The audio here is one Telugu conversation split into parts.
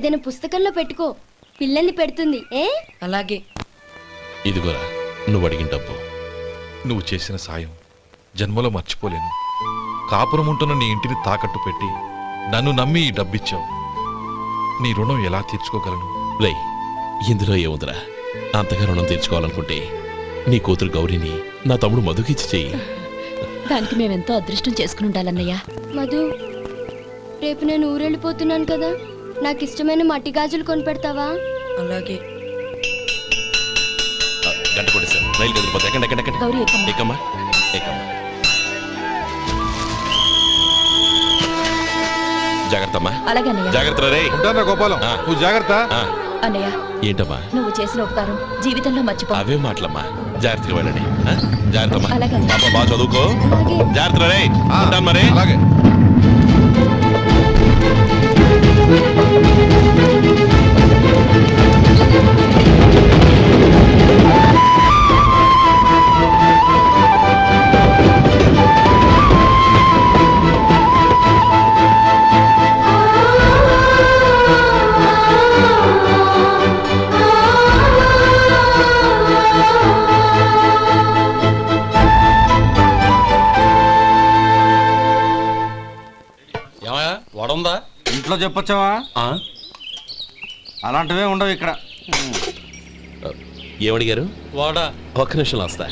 ఏదైనా పుస్తకంలో పెట్టుకో, పిల్లల్ని పెడుతుంది. అలాగే. ఇదిగోరా నువ్వు అడిగిన డబ్బు. నువ్వు చేసిన సాయం జన్మలో మర్చిపోలేను. కాపురం ఉంటున్న నీ ఇంటిని తాకట్టు పెట్టి నన్ను నమ్మి ఈ డబ్బిచ్చావు. నీ రుణం ఎలా తీర్చుకోగలను? రేయ్, ఇందులో ఏముందిరా? అంతగా రుణం తీర్చుకోవాలనుకుంటే నీ కూతురు గౌరీని నా తమ్ముడు మధుకిచ్చి చెయ్యి. దానికి మేమెంతో అదృష్టం చేసుకుని ఉండాలన్నయ్య. మధు, రేపు నేను ఊరెళ్ళిపోతున్నాను కదా, నాకు ఇష్టమైన మట్టి గాజులు కొనిపెడతావా? అలాగే. గంట కొట్టేశారు, రైలు కదిలిపోతే. ఎక్కండి ఎక్కండి ఎక్కండి. గౌరీ ఎక్కమ్మా. ఎక్కమ్మా ఎక్కమ్మా. జాగ్రత్త అమ్మా. అలాగే అన్నయ్య. జాగ్రత్త రే. ఉంటానా గోపాలం, నువ్వు జాగ్రత్త. అన్నయ్య, ఏంటమ్మా? నువ్వు చేసిన ఉపకారం జీవితంలో మర్చిపో. అవే మాటలమ్మా, జాగ్రత్తగా వెళ్ళండి. జాగ్రత్త అమ్మా. అలాగే. పాప బాగా చదువుకో. అలాగే. జాగ్రత్త రే. ఉంటాను మరి. అలాగే. వడుందా? ఇంట్లో చెప్పొచ్చావా? అలాంటివే ఉండవు ఇక్కడ. ఏమడిగారు? వాడా. ఒక్క నిమిషం వస్తా.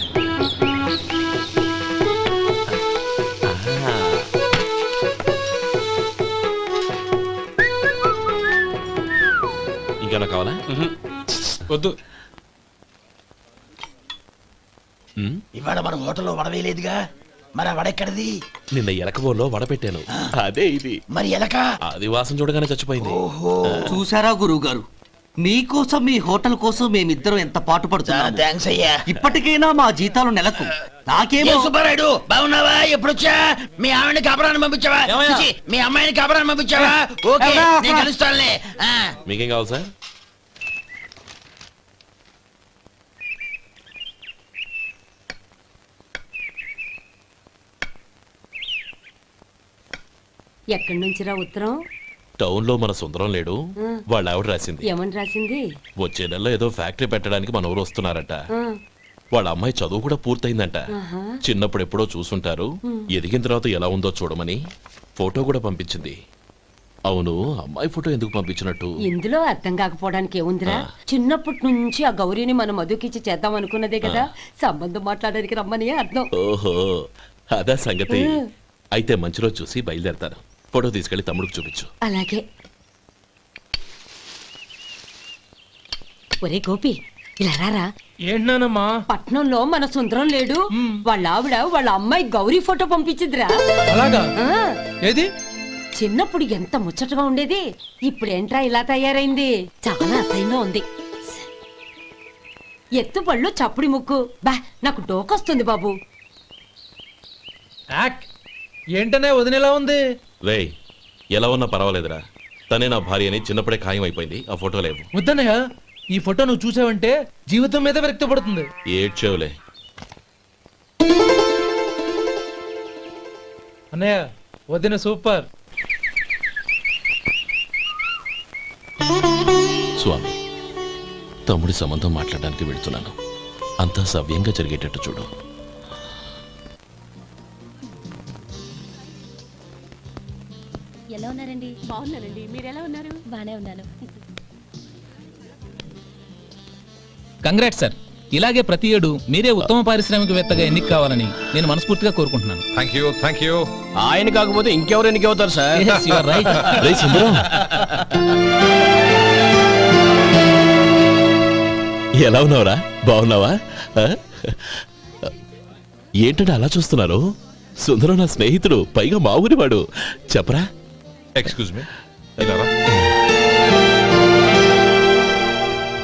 ఇంకేనా కావాలా? వద్దు. ఇవాళ మన హోటల్లో వడవేయలేదుగా, మరి ఆ వడెక్కడిది? నిన్న ఎలకబోలో వడ పెట్టాను, అదే ఇది. మరి ఎలక? అది వాసన చూడగానే చచ్చిపోయింది. చూసారా గురువు గారు, మీకోసం మీ హోటల్ కోసం మేమిద్దరం ఎంత పాటు పడుతున్నాము. థాంక్స్ అయ్యా. ఇప్పటికైనా మా జీతాలు నెలకు. నాకేమో. సుబ్బారాయుడు బాగున్నావా? ఎప్పుడొచ్చా? మీ ఆవిడని కాపురాన్ని పంపించావా? చిచి, మీ అమ్మాయిని కాపురాన్ని పంపించావా? ఓకే, నేను కలుస్తానులే. మీకేం కావాలి సార్? ఎక్కడి నుంచిరా ఉత్తరం? టౌన్ లో మన సుందరం లేడు, వాళ్ళ ఆవిడ రాసింది. ఏమని రాసింది? వచ్చే నెలలో ఏదో ఫ్యాక్టరీ పెట్టడానికి మన ఊరు వస్తున్నారట. వాళ్ళ అమ్మాయి చదువు కూడా పూర్తయిందంట. చిన్నప్పుడు ఎప్పుడో చూసుంటారు, ఎదిగిన తర్వాత ఎలా ఉందో చూడమని ఫోటో కూడా పంపించింది. అవును, అమ్మాయి ఫోటో ఎందుకు పంపించినట్టు? ఇందులో అర్థం కాకపోవడానికి ఏముందిరా, చిన్నప్పటి నుంచి ఆ గౌరీని మనం మధుకిచ్చి చేద్దాం అనుకున్నదే కదా, సంబంధం మాట్లాడడానికి రమ్మని అర్థం. ఓహో, అదా సంగతి. అయితే మంచి రోజు చూసి బయలుదేరతాను. ఫోటో తీసుకెళ్లి తమ్ముడికి చూపించు. అలాగే. ఒరే గోపి, ఇలా రారా. ఏంటన్నానమ్మా? పట్నంలో మన సుందరం లేడు, వాళ్ళ ఆవిడ వాళ్ళ అమ్మాయి గౌరీ ఫోటో పంపించిద్దిరా. అలాగా? ఏది? చిన్నప్పుడు ఎంత ముచ్చటగా ఉండేది, ఇప్పుడేంట్రా ఇలా తయారైంది? చాలా అసహ్యంగా ఉంది. ఎత్తుపళ్ళు చప్పుడి ముక్కు, బా నాకు డోకొస్తుంది బాబు. ఏంటనే వదినేలా ఉంది? రేయ్, ఎలా ఉన్నా పర్వాలేదురా, తనే నా భార్య అని చిన్నప్పుడే ఖాయం అయిపోయింది. ఆ ఫోటో లేవు. వద్దన్నయ్య, ఈ ఫోటో నువ్వు చూసావంటే జీవితం మీద విరక్తి పడుతుంది. ఏడ్చేవులే. అన్నయ్య, వదిన సూపర్. స్వామి, తమ్ముడి సంబంధం మాట్లాడడానికి వెళ్తున్నాను. అంతా సవ్యంగా జరిగేటట్టు చూడు. ఎలా ఉన్నారండి? బాగున్నానండి, మీరు ఎలా ఉన్నారు? బానే ఉన్నాను. Congrats sir. ఇలాగే ప్రతి ఏడు మీరే ఉత్తమ పారిశ్రామికవేత్తగా ఎన్నిక కావాలని నేను మనస్ఫూర్తిగా కోరుకుంటున్నాను. Thank you. ఆయన కాకపోతే ఇంకెవరు ఎన్నిక అవుతారు sir? Yes, you are right. రేయ్ సుందరం, ఎలా ఉన్నావురా? బాగున్నావా? ఏంటంటే అలా చూస్తున్నారు? సుందరం నా స్నేహితుడు, పైగా మా ఊరివాడు. చెప్పరా? ఎక్స్క్యూజ్ మీ,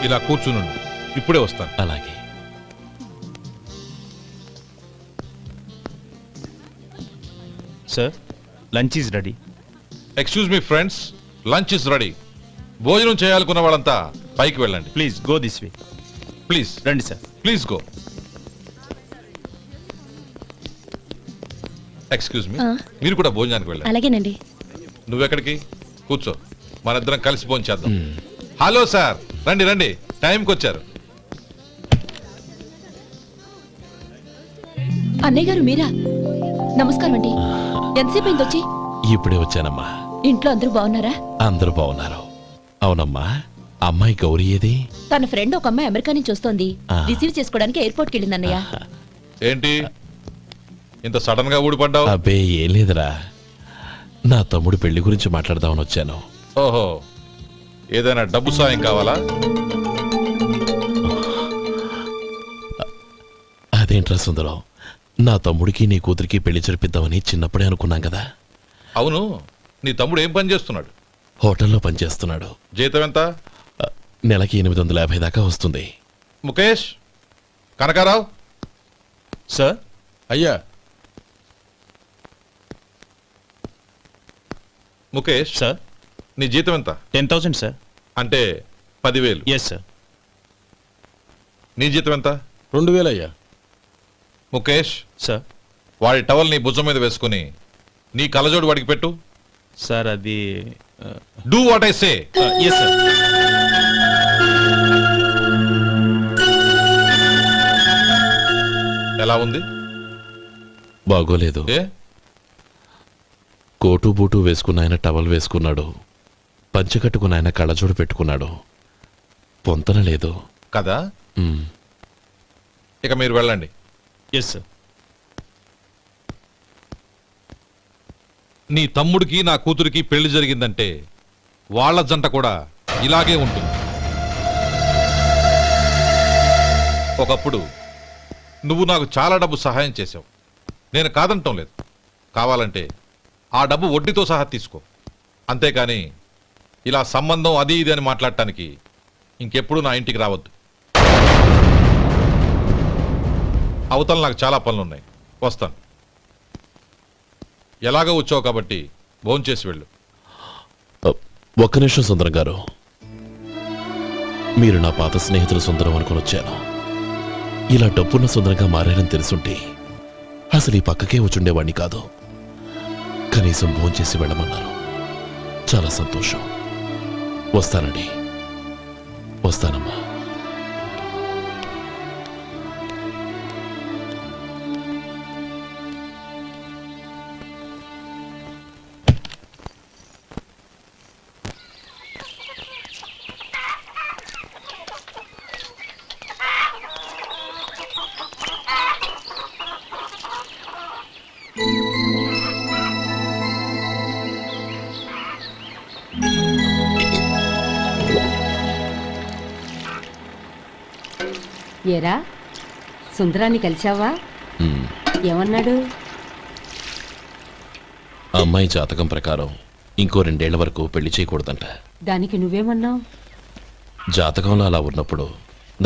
ఇలా కూర్చునుండు, ఇప్పుడే వస్తాను. అలాగే. Sir, lunch is ready. Excuse me friends, lunch is ready. భోజనం చేయాలనుకున్న వాళ్ళంతా పైకి వెళ్ళండి. Please go this way. Please రండి sir. Please go. Excuse me, మీరు కూడా భోజనానికి వెళ్ళండి. అలాగేనండి. నువ్వెక్కడికి? కూర్చో. మనిద్దరం కలిసి భోంచేద్దాం. హలో సార్, రండి రండి, టైంకి వచ్చారు. అన్నయ్య గారు మీరా? నమస్కారం అండి. ఎంతసేపు అయింది వచ్చి? ఇప్పుడే వచ్చానమ్మా. ఇంట్లో అందరూ బాగున్నారా? అందరూ బాగున్నారు. అవునమ్మా, అమ్మాయి గౌరీ ఏది? తన ఫ్రెండ్ ఒక అమ్మాయి అమెరికా నుంచి వస్తోంది. ఆ. రిసీవ్ చేసుకోవడానికి ఎయిర్పోర్ట్కి వెళ్ళింది అన్నయ్య. ఏంటి ఇంత సడన్ గా ఊడిపడ్డావు? అబ్బే ఏం లేదురా, నా తమ్ముడు పెళ్లి గురించి మాట్లాడదామని వచ్చాను. ఓహో, ఏదైనా డబ్బు సాయం కావాలా? అదేంట్రా సుందరం, నా తమ్ముడికి నీ కూతురికి పెళ్లి జరిపిద్దామని చిన్నప్పుడే అనుకున్నాం కదా. అవును, నీ తమ్ముడు ఏం పని చేస్తున్నాడు? హోటల్లో పనిచేస్తున్నాడు. జీతం ఎంత? నెలకి 850 దాకా వస్తుంది. ముఖేష్, కనకారావు. సార్. అయ్యా. ముఖేష్ సార్. నీ జీతం ఎంత? 10,000 సార్. అంటే 10,000. Yes sir. నీ జీతం ఎంత? 2,000 అయ్యా. ముఖేష్, సార్. వాడి టవల్ నీ భుజం మీద వేసుకుని నీ కలజోడు వాడికి పెట్టు. సార్ అది do what I say. Yes sir. ఎలా ఉంది? బాగోలేదు. ఏ? కోటు బూటు వేసుకున్న ఆయన టవల్ వేసుకున్నాడు, పంచె కట్టుకున్న ఆయన కళ్ళజోడు పెట్టుకున్నాడు. పొంతన లేదు కదా. ఉమ్. ఇక మీరు వెళ్ళండి. Yes sir. నీ తమ్ముడికి నా కూతురికి పెళ్లి జరిగిందంటే వాళ్ళ జంట కూడా ఇలాగే ఉంటుంది. ఒకప్పుడు నువ్వు నాకు చాలా డబ్బు సహాయం చేశావు, నేను కాదంటం లేదు. కావాలంటే ఆ డబ్బు వడ్డీతో సహా తీసుకో. అంతేకాని ఇలా సంబంధం అది ఇది అని మాట్లాడటానికి ఇంకెప్పుడు నా ఇంటికి రావద్దు. అవతల నాకు చాలా పనులున్నాయి, వస్తాను. ఎలాగో వచ్చావు కాబట్టి భోంచేసి వెళ్ళు. ఒక్క నిమిషం సుందరం గారు, మీరు నా పాత స్నేహితులు సుందరం అనుకుని వచ్చాను. ఇలా డబ్బున్న సుందరంగా మారారని తెలుసుంటే అసలు ఈ పక్కకే వచ్చుండేవాణ్ణి కాదు. కనీసం భోంచేసి వెళ్ళమన్నారు, చాలా సంతోషం. వస్తానండి. వస్తానమ్మా. ఏరా, సుందరాన్ని కలిశావా? ఉమ్. ఏమన్నాడు? అమ్మాయి జాతకం ప్రకారం ఇంకో 2 ఏళ్ల వరకు పెళ్లి చేయకూడదంట. దానికి నువ్వేమన్నావు? జాతకంలో అలా ఉన్నప్పుడు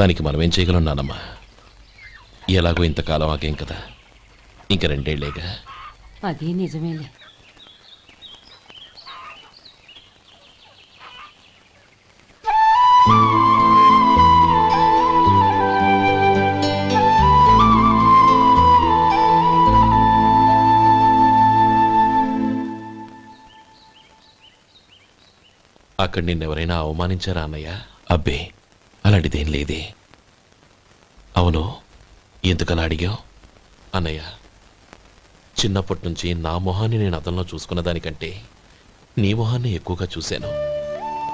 దానికి మనమేం చేయగలం నానమ్మా? ఎలాగో ఇంతకాలం ఆగేం కదా, ఇంక 2 ఏళ్లేగా. అది నిజమేలే. అక్కడ నిన్నెవరైనా అవమానించారా అన్నయ్య? అబ్బే, అలాంటిదేం లేదే. అవును, ఎందుకలా అడిగావు? అన్నయ్య, చిన్నప్పటి నుంచి నా మొహాన్ని నేను అతనిలో చూసుకున్న దానికంటే నీ మొహాన్ని ఎక్కువగా చూశాను.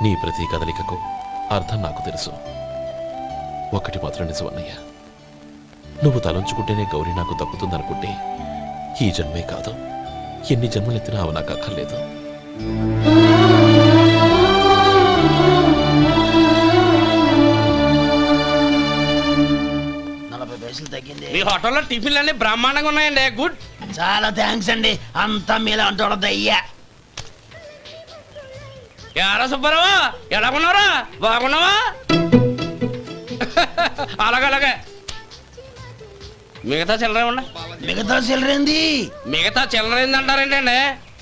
నీ ప్రతి కదలికకు అర్థం నాకు తెలుసు. ఒకటి మాత్రం నిజం అన్నయ్య, నువ్వు తలంచుకుంటేనే గౌరీ నాకు దక్కుతుందనుకుంటే ఈ జన్మే కాదు, ఎన్ని జన్మలెత్తినా అవి నాకు అక్కర్లేదు. మీ హోటల్లో టిఫిన్లు అన్ని బ్రహ్మాండంగా ఉన్నాయండి. గుడ్, చాలా థ్యాంక్స్ అండి. అంతా మీలా అంటోడద్దయ్యా. ఎరా సుబ్బారావు, ఎలాగున్నారా? బాగున్నావా? అలాగే మిగతా చిల్లర ఏమన్నా? మిగతా చిల్లరేంది? మిగతా చిల్లరేంది అంటారండి అండి?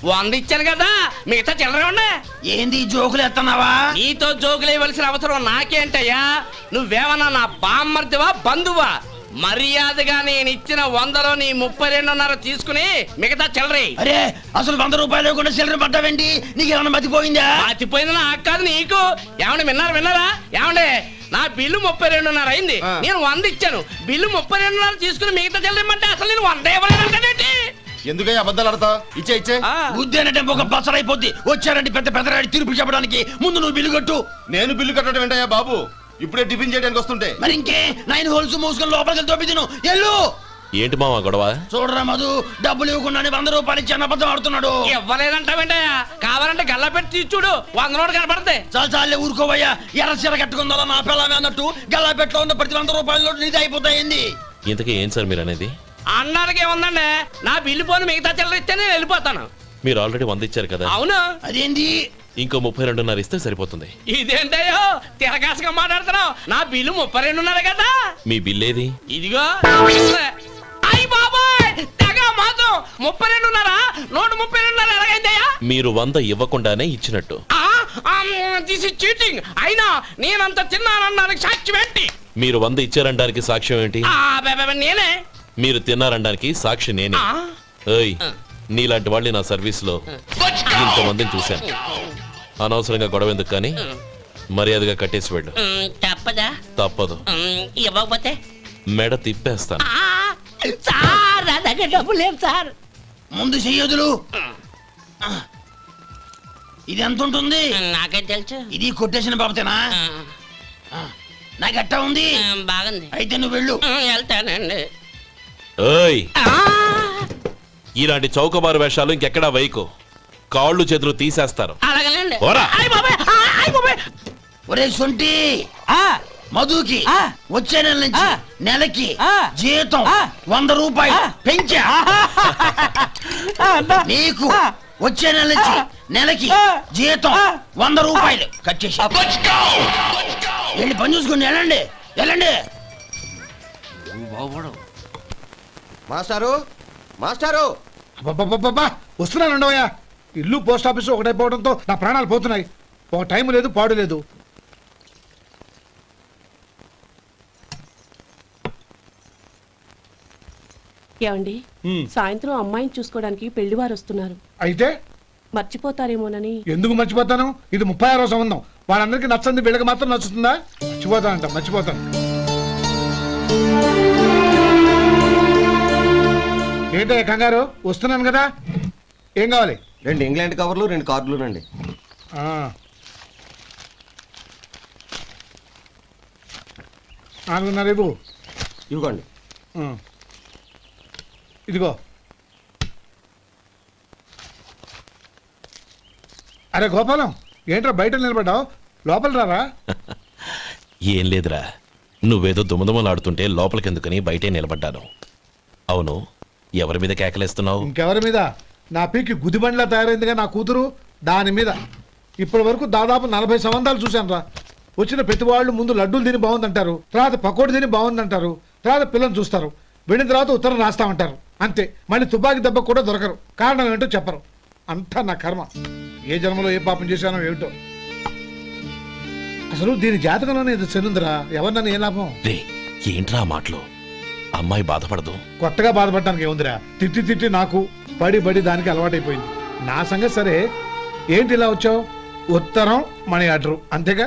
100 ఇచ్చాను కదా, మిగతా చిల్లర ఏమన్నా? ఏంది జోకులు ఎత్తన్నావా? నీతో జోకులు వేయవలసిన అవసరం నాకేంటయ్యా? నువ్వేమన్నా నా బామ్మర్దివా బంధువా? మర్యాదగా నేను ఇచ్చిన 100లో నీ 32.5 తీసుకుని మిగతా చిల్లరే. అరే అసలు 100 రూపాయలు కూడా చిల్లర పడ్డావేంటి? నీకేమన్నా మతిపోయిందా? మతిపోయింది నాకు కాదు నీకు. ఏమండి విన్నారా ఏమండే? నా బిల్లు 32.5 అయింది. నేను 100 ఇచ్చాను. బిల్లు 32.5 తీసుకుని మిగతా చిల్లరమంటే అసలు నేను 100 ఇవ్వలేదంటే ఎందుకయ్యా అబద్ధాలు ఆడతా? ఇచ్చే బుద్ధి ఒక బసరైపోద్ది. వచ్చారంటే పెద్ద పెద్దరాడి తీర్పు చెప్పడానికి ముందు నువ్వు బిల్లు కట్టు. నేను బిల్లు కట్టడం ఏంటయ్యా బాబు? ఇప్పుడే టిఫిన్ చేయడానికి వస్తుంటే. మరి ఇంకే 9 హోల్స్ మూసుకొని లోపలికి తోపి తిను. ఎల్లు. ఏంటి మావా గొడవ? చూడరా మధు, డబ్బులు ఇవ్వకుండానే 100 రూపాయలు ఇచ్చి అబద్ధం ఆడుతున్నాడు. ఇవ్వలేదంటావేంటయ్యా? కావాలంటే గల్లా పెట్టి తీసి చూడు, 100 నోటు కనపడతాయి. చాలే ఊరుకోవయ్యా. ఎర్ర చీర కట్టుకుందా నా పిల్లమే అన్నట్టు గల్లా పెట్టలో ఉన్న ప్రతి 100 రూపాయలు నీది అయిపోతాయింది. ఇంతకీ ఏం సార్ మీరు అనేది? అన్నానికి ఏముందండి, నా బిల్లు పోను మిగతా చిల్లర ఇస్తే నేను వెళ్ళిపోతాను. మీరు ఆల్రెడీ 100 ఇచ్చారు కదా? అవును. అదేంటి? ఇంకో 32.5 ఇస్తే సరిపోతుంది. ఇదేంటయ్యో తిరగాసుగా మాట్లాడుతున్నావు? నా బిల్లు 32.5 కదా. మీ బిల్ ఏది? ఇదిగో. అయ్య బాబాయ్, తెగ మాతో 32.5 నోటు 32.5 ఎలాగైందయ్యా? మీరు 100 ఇవ్వకుండానే ఇచ్చినట్టు. This is cheating. అయినా నేనంత తిన్నానన్నానికి సాక్ష్యం ఏంటి? మీరు 100 ఇచ్చారనడానికి సాక్ష్యం ఏంటి? నేనే. మీరు తిన్నారనడానికి సాక్షి నేనే. ఏయ్, నీలాంటి వాళ్ళని నా సర్వీస్ లో ఇంతమందిని చూశాను. అనవసరంగా గొడవ ఎందుకు కానీ మర్యాదగా కట్టేసి వెళ్ళు. తప్పదా? తప్పదు. ఇవ్వకపోతే మెడ తిప్పేస్తాను. సార్ నా దగ్గర డబ్బు లేదు సార్. ముందు చెయ్యదులు. ఇది ఎంత ఉంటుంది? నాకే తెలుసు. ఇది కొట్టేసిన బాబతేనా? నాకు అట్టా ఉంది. బాగుంది. అయితే నువ్వు వెళ్ళు. వెళ్తానండి. ఏయ్, ఇలాంటి చౌకబారు వేషాలు ఇంకెక్కడా వైకు. కాళ్ళు చేతులు తీసేస్తారు. ఓరా. ఒరే సొంటి, మధుకి వచ్చే నెల నుంచి నెలకి జీతం 100 రూపాయలు పెంచా. నీకు వచ్చే నెల నుంచి నెలకి జీతం 100 రూపాయలు కట్ చేసి వెళ్ళి పని చూసుకుని వెళ్ళండి. మాస్టారు మాస్టారు వస్తున్నాను ఉండవయ్యా. ఇల్లు పోస్ట్ ఆఫీసు ఒకటైపోవడంతో నా ప్రాణాలు పోతున్నాయి. ఒక టైం లేదు, పాడు లేదు. ఏమండి, సాయంత్రం అమ్మాయిని చూసుకోవడానికి పెళ్లివారు వస్తున్నారు. అయితే మర్చిపోతారేమోనని. ఎందుకు మర్చిపోతాను? ఇది 36వ సంబంధం. వాళ్ళందరికీ నచ్చంది, వీళ్ళకి మాత్రం నచ్చుతుందా? మర్చిపోతాను. ఏంటయ్యా కంగారు? వస్తున్నాను కదా. ఏం కావాలి? 2 ఇంగ్లాండ్ కవర్లు 2 కార్డులు రండి. 4.5 ఇవ్వు. ఇవ్వండి. ఇదిగో. అరే గోపాలం, ఏంట్రా బయట నిలబడ్డావు? లోపల రారా. ఏం లేదురా, నువ్వేదో దుమదుమలాడుతుంటే లోపలికెందుకని బయటే నిలబడ్డాను. అవును, ఎవరి మీద కేకలేస్తున్నావు? ఇంకెవరి మీద? నా పీకి గుదిబండ్లా తయారైందిగా నా కూతురు, దాని మీద. ఇప్పటి వరకు దాదాపు 40 సంబంధాలు చూశాను రా. వచ్చిన ప్రతి వాళ్ళు ముందు లడ్డూలు తిని బాగుందంటారు, తర్వాత పకోడి తిని బాగుందంటారు, తర్వాత పిల్లలు చూస్తారు, వెళ్ళిన తర్వాత ఉత్తరం రాస్తామంటారు. అంతే. మళ్ళీ తుపాకి దెబ్బ కూడా దొరకరు. కారణం ఏంటో చెప్పరు. అంతా నా కర్మ. ఏ జన్మలో ఏ పాపం చేశానో ఏమిటో. అసలు దీని జాతకంలోనే ఇది చెందుందిరా. ఎవరినన్నా ఏ లాభం? ఏంట్రా మాటలు? అమ్మాయి బాధపడదు. కొత్తగా బాధపడటానికి ఏముందిరా? తిట్టి నాకు పడి దానికి అలవాటైపోయింది. నా సంగతి సరే, ఏంటి ఇలా వచ్చావు? ఉత్తరం, మనీ ఆర్డరు, అంతేగా?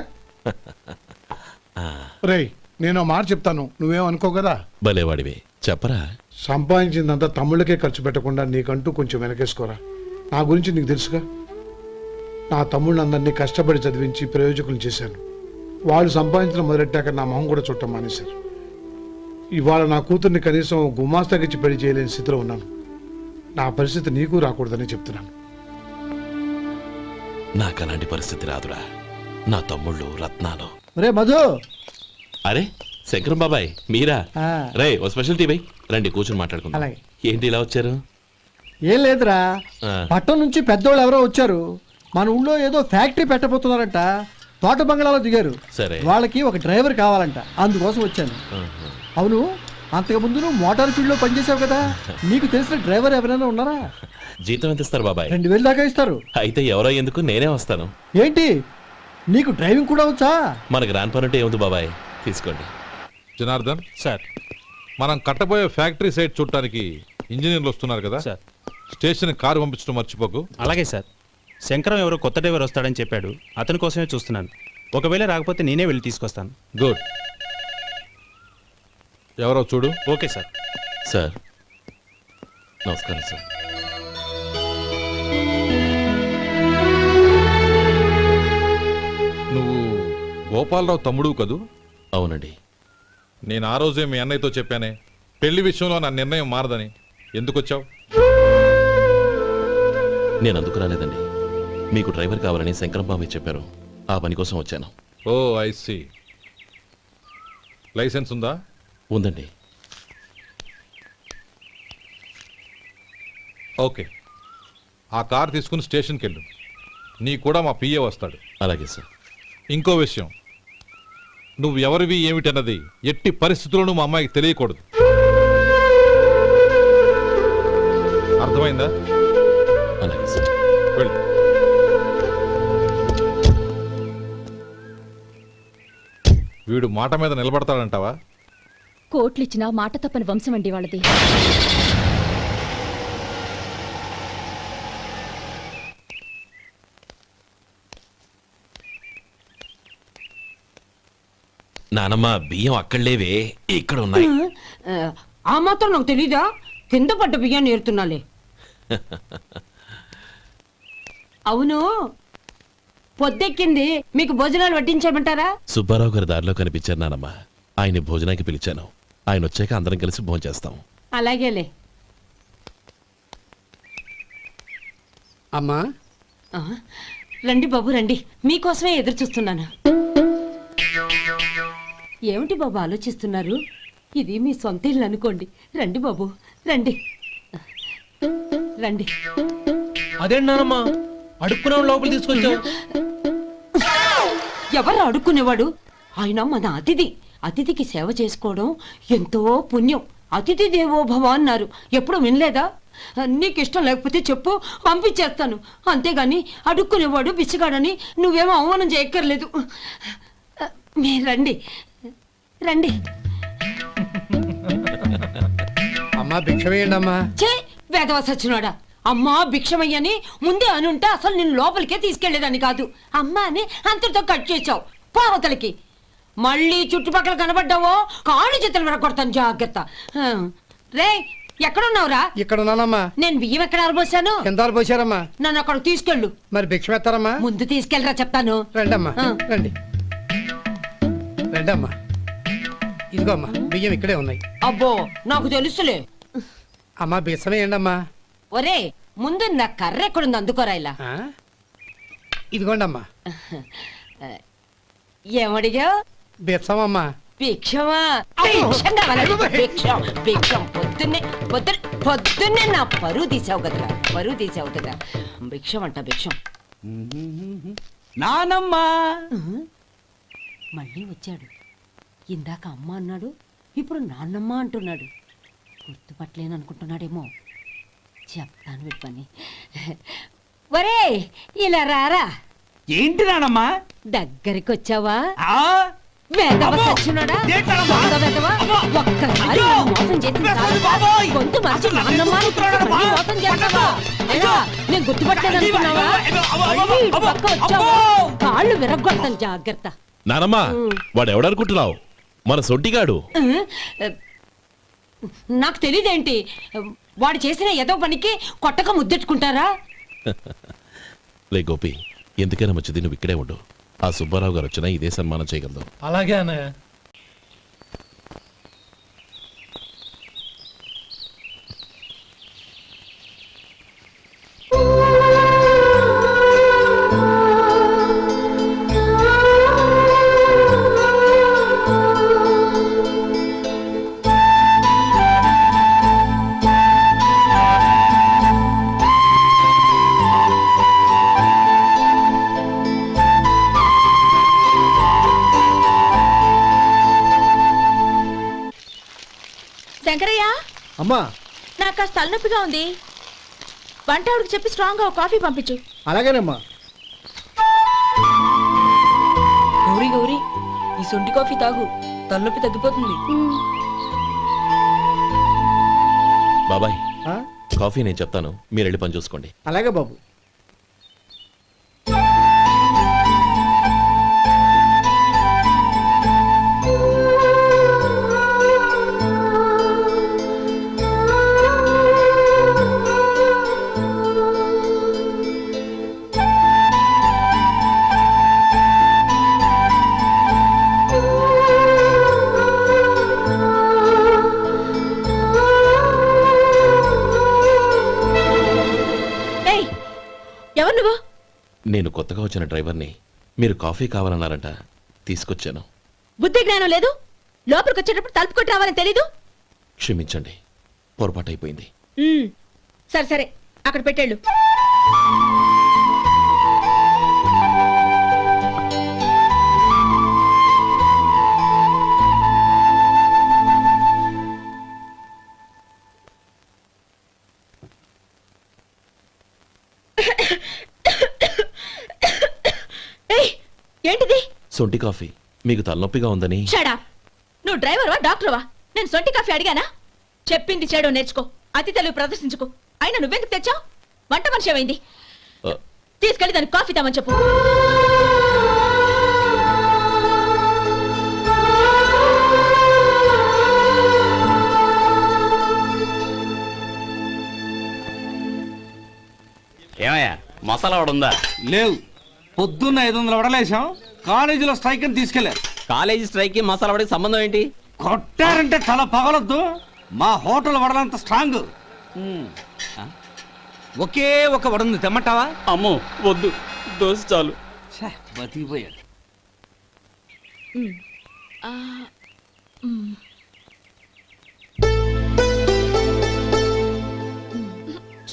రేయ్, నేను మాట చెప్తాను, నువ్వేం అనుకో కదా. భలేవాడివి, చెప్పరా. సంపాదించిందంతా తమ్ముళ్ళకే ఖర్చు పెట్టకుండా నీకంటూ కొంచెం వెనకేసుకోరా. నా గురించి నీకు తెలుసుగా. నా తమ్ముళ్ళందరినీ కష్టపడి చదివించి ప్రయోజకులు చేశాను. వాళ్ళు సంపాదించడం మొదలెట్టాక నా మొహం కూడా చుట్టం మానేశారు. ఇవాళ నా కూతుర్ని కనీసం గుమాస్తాకిచ్చి పెళ్లి చేయలేని స్థితిలో ఉన్నాను. నా పరిస్థితి నీకు రాకూడదని చెప్తున్నాను. నాకు అలాంటి పరిస్థితి రాదురా. నా తమ్ముళ్ళు రత్నాలు. రే మధు. అరే శంకరం బాబాయ్, మీరా? రే, ఓ స్పెషల్ టీ బై. రండి కూర్చొని మాట్లాడుకుందాం. ఏంటి ఇలా వచ్చారు? ఏం లేదురా, పట్టణం నుంచి పెద్దోళ్ళు ఎవరో వచ్చారు. మన ఊళ్ళో ఏదో ఫ్యాక్టరీ పెట్టబోతున్నారంట. తోట బంగ్లాలో దిగారు. సరే, వాళ్ళకి ఒక డ్రైవర్ కావాలంట, అందుకోసం వచ్చాను. అవును, అంతకు ముందు నువ్వు మోటార్ ఫీల్డ్ లో పనిచేసావు కదా, నీకు తెలిసిన డ్రైవర్ ఎవరైనా ఉన్నారా? జీతం ఎంత ఇస్తారు బాబాయ్? 2000 దాకా ఇస్తారు. అయితే ఎవరో ఎందుకు, నేనే వస్తాను. ఏంటి, నీకు డ్రైవింగ్ కూడా వచ్చా? మనకు రాని పని అంటే ఏముంది బాబాయ్, తీసుకోండి. జనార్దన్ సార్, మనం కట్టబోయే ఫ్యాక్టరీ సైట్ చూడటానికి ఇంజనీర్లు వస్తున్నారు కదా సార్. స్టేషన్ కారు పంపించడం మర్చిపోకు. అలాగే సార్. శంకరం ఎవరో కొత్త డ్రైవర్ వస్తాడని చెప్పాడు, అతని కోసమే చూస్తున్నాను. ఒకవేళ రాకపోతే నేనే వెళ్ళి తీసుకొస్తాను. గుడ్. ఎవరో చూడు. Okay sir. సార్ నమస్కారం సార్. నువ్వు గోపాలరావు తమ్ముడు కదూ? అవునండి. నేను ఆ రోజే మీ అన్నయ్యతో చెప్పానే పెళ్లి విషయంలో నా నిర్ణయం మారదని. ఎందుకు వచ్చావు? నేను అందుకు రాలేదండి. మీకు డ్రైవర్ కావాలని శంకరం బాబు చెప్పారు, ఆ పని కోసం వచ్చాను. ఓ ఐ సీ. లైసెన్స్ ఉందా? ఉందండి. ఓకే, ఆ కార్ తీసుకుని స్టేషన్కి వెళ్ళు. నీ కూడా మా పిఏ వస్తాడు. అలాగే సార్. ఇంకో విషయం, నువ్వు ఎవరివి ఏమిటన్నది ఎట్టి పరిస్థితుల్లోనూ మా అమ్మాయికి తెలియకూడదు. అర్థమైందా? అలాగే సార్. వెళ్ళు. వీడు మాట మీద నిలబడతాడంటావా? కోట్లిచ్చినా మాట తప్పని వంశం అండి వాళ్ళది. నానమ్మ బియ్యం అక్కడలేవే, ఇక్కడ ఉన్నాయి. ఆ మాత్రం నాకు తెలీదా? కింద పడ్డ బియ్యాన్ని ఏరుతున్నాలే. అవును, పొద్దెక్కింది, మీకు భోజనాలు వడ్డించమంటారా? సుబ్బారావు గారి దారిలో కనిపించారు నానమ్మ. ఆయన్ని భోజనానికి పిలిచాను. ఆయన వచ్చాక అందరం కలిసి భోజనం చేస్తాం. అలాగేలే. అమ్మా రండి బాబు రండి, మీకోసమే ఎదురు చూస్తున్నాను. ఏమిటి బాబు ఆలోచిస్తున్నారు? ఇది మీ సొంత ఇల్లు అనుకోండి. రండి బాబు రండి రండి. అదేంటమ్మా అడుక్కునే లోపల తీసుకొచ్చావు? ఎవరు అడుక్కునేవాడు? ఆయన మన అతిథి. అతిథికి సేవ చేసుకోవడం ఎంతో పుణ్యం. అతిథి దేవో భవ అన్నారు, ఎప్పుడు వినలేదా? నీకు ఇష్టం లేకపోతే చెప్పు, పంపించేస్తాను. అంతేగాని అడుక్కునేవాడు బిచ్చగాడని నువ్వేమో అవమానం చేయక్కర్లేదు. మీరు రండి రండి. అమ్మా భిక్ష వేయండి అమ్మా. చే వేదవ సచ్చినాడా, అమ్మా భిక్షమయ్యని ముందే అనుంటే అసలు నేను లోపలికే తీసుకెళ్లేదాన్ని కాదు. అమ్మా అని అంతటితో కట్ చేసావు. పావతలకి మళ్ళీ చుట్టుపక్కల కనబడ్డావో కాళ్ళు చేతులు విరగొడతాను, జాగ్రత్త. రే ఎక్కడున్నావురా? ఇక్కడ ఉన్నానమ్మా. నేను బియ్యం ఎక్కడ ఆరబోసాను? ఎంత పోసారమ్మా? నన్ను అక్కడ తీసుకెళ్ళు. మరి భిక్ష పెడతారమ్మా? ముందు తీసుకెళ్ళరా చెప్తాను. రండమ్మా ఆ. రండి రండమ్మా. ఇదిగో అమ్మా, బియ్యం ఇక్కడే ఉన్నాయి. అబ్బో నాకు తెలుసులే. అమ్మా బిచ్చం వేయండి అమ్మా. ఒరే ముందు నా కర్ర ఎక్కడుంది, అందుకోరా ఇలా. ఇదిగోండి అమ్మా. ఏమడిగా? బిచ్చమమ్మా. భిక్షమా? భిక్షం కావాలండి, భిక్షం భిక్షం. పొద్దున్నే నా పరువు తీసావు కదరా, పరువు తీసావు కదా. భిక్షం అంట భిక్షం. నానమ్మా. మళ్ళీ వచ్చాడు. ఇందాక అమ్మ అన్నాడు, ఇప్పుడు నాన్నమ్మ అంటున్నాడు. గుర్తుపట్టలేననుకుంటున్నాడేమో. చెప్తాను వీడి పని. ఒరే ఇలా రారా. ఏంటి నానమ్మా? దగ్గరికి వచ్చావా? వేదవ సచ్చినోడా, దొంగ వేదవ. ఒక్కసారి నన్ను మోసం చేసి గొంతు మార్చి నాన్నమ్మ మళ్ళీ మోసం చేస్తావా? ఏరా, నేను గుర్తుపట్టలేదనుకున్నావా? మళ్ళీ ఇటు పక్క వచ్చావా కాళ్ళు విరగొడతాను, జాగ్రత్త. నానమ్మ వాడెవడనుకుంటున్నావు? మన సొంటిగాడు. నాకు తెలియదేంటి? వాడు చేసిన ఏదో పనికి కొట్టక ముద్దెట్టుకుంటారా? లే గోపి, ఎందుకైనా మంచిది నువ్వు ఇక్కడే ఉండు. ఆ సుబ్బారావు గారు వచ్చినా ఇదే సన్మానం చేయగలదు. అలాగే అన్నయ్య. శంకరయ్య, అమ్మా నాకు కాస్త తలనొప్పిగా ఉంది. వంట ఆవిడకి చెప్పి స్ట్రాంగ్ గా కాఫీ పంపించు. అలాగేనమ్మా. గౌరీ గౌరీ, ఈ సొంటి కాఫీ తాగు, తలనొప్పి తగ్గిపోతుంది. బాబాయ్ ఆ? కాఫీ నేను చెప్తాను, మీరు వెళ్ళి పని చూసుకోండి. అలాగే బాబు. ఏయ్, ఎవరు నువ్వు? నేను కొత్తగా వచ్చిన డ్రైవర్ని. మీరు కాఫీ కావాలన్నారంట, తీసుకొచ్చాను. బుద్ధి జ్ఞానం లేదు. లోపలికి వచ్చేటప్పుడు తలుపు కొట్టి రావాలని తెలీదు. క్షమించండి, పొరపాటు అయిపోయింది. సరే సరే, అక్కడ పెట్టేళ్ళు. ఏయ్, ఏంటిది? సొంటి కాఫీ. మీకు తలనొప్పిగా ఉందని. షడా, నువ్వు డ్రైవర్వా డాక్టర్వా? నేను సొంటి కాఫీ అడిగానా? చెప్పింది చేయడం నేర్చుకో, అతి తెలుగు ప్రదర్శించుకో. అయినా నువ్వెందుకు తెచ్చావు? వంట మనిషి ఏమైంది? ఆ, తీసుకెళ్ళి దానికి కాఫీ తామని చెప్పు. ఏమయ్యా, మసాలా వాడు ఉందా? లేవు. పొద్దున్న 500 వడలేసాం, కాలేజీలో స్ట్రైక్ అని తీసుకెళ్లారు. కాలేజీ స్ట్రైక్ కి మసాలా వాడికి సంబంధం ఏంటి? కొట్టారంటే తల పగలొద్దు. మా హోటల్ వడలంత స్ట్రాంగ్. ఒకే ఒక వడుంది, తెమ్మంటావా? అమ్మో వద్దు, దోశ చాలు. బతికిపోయాడు.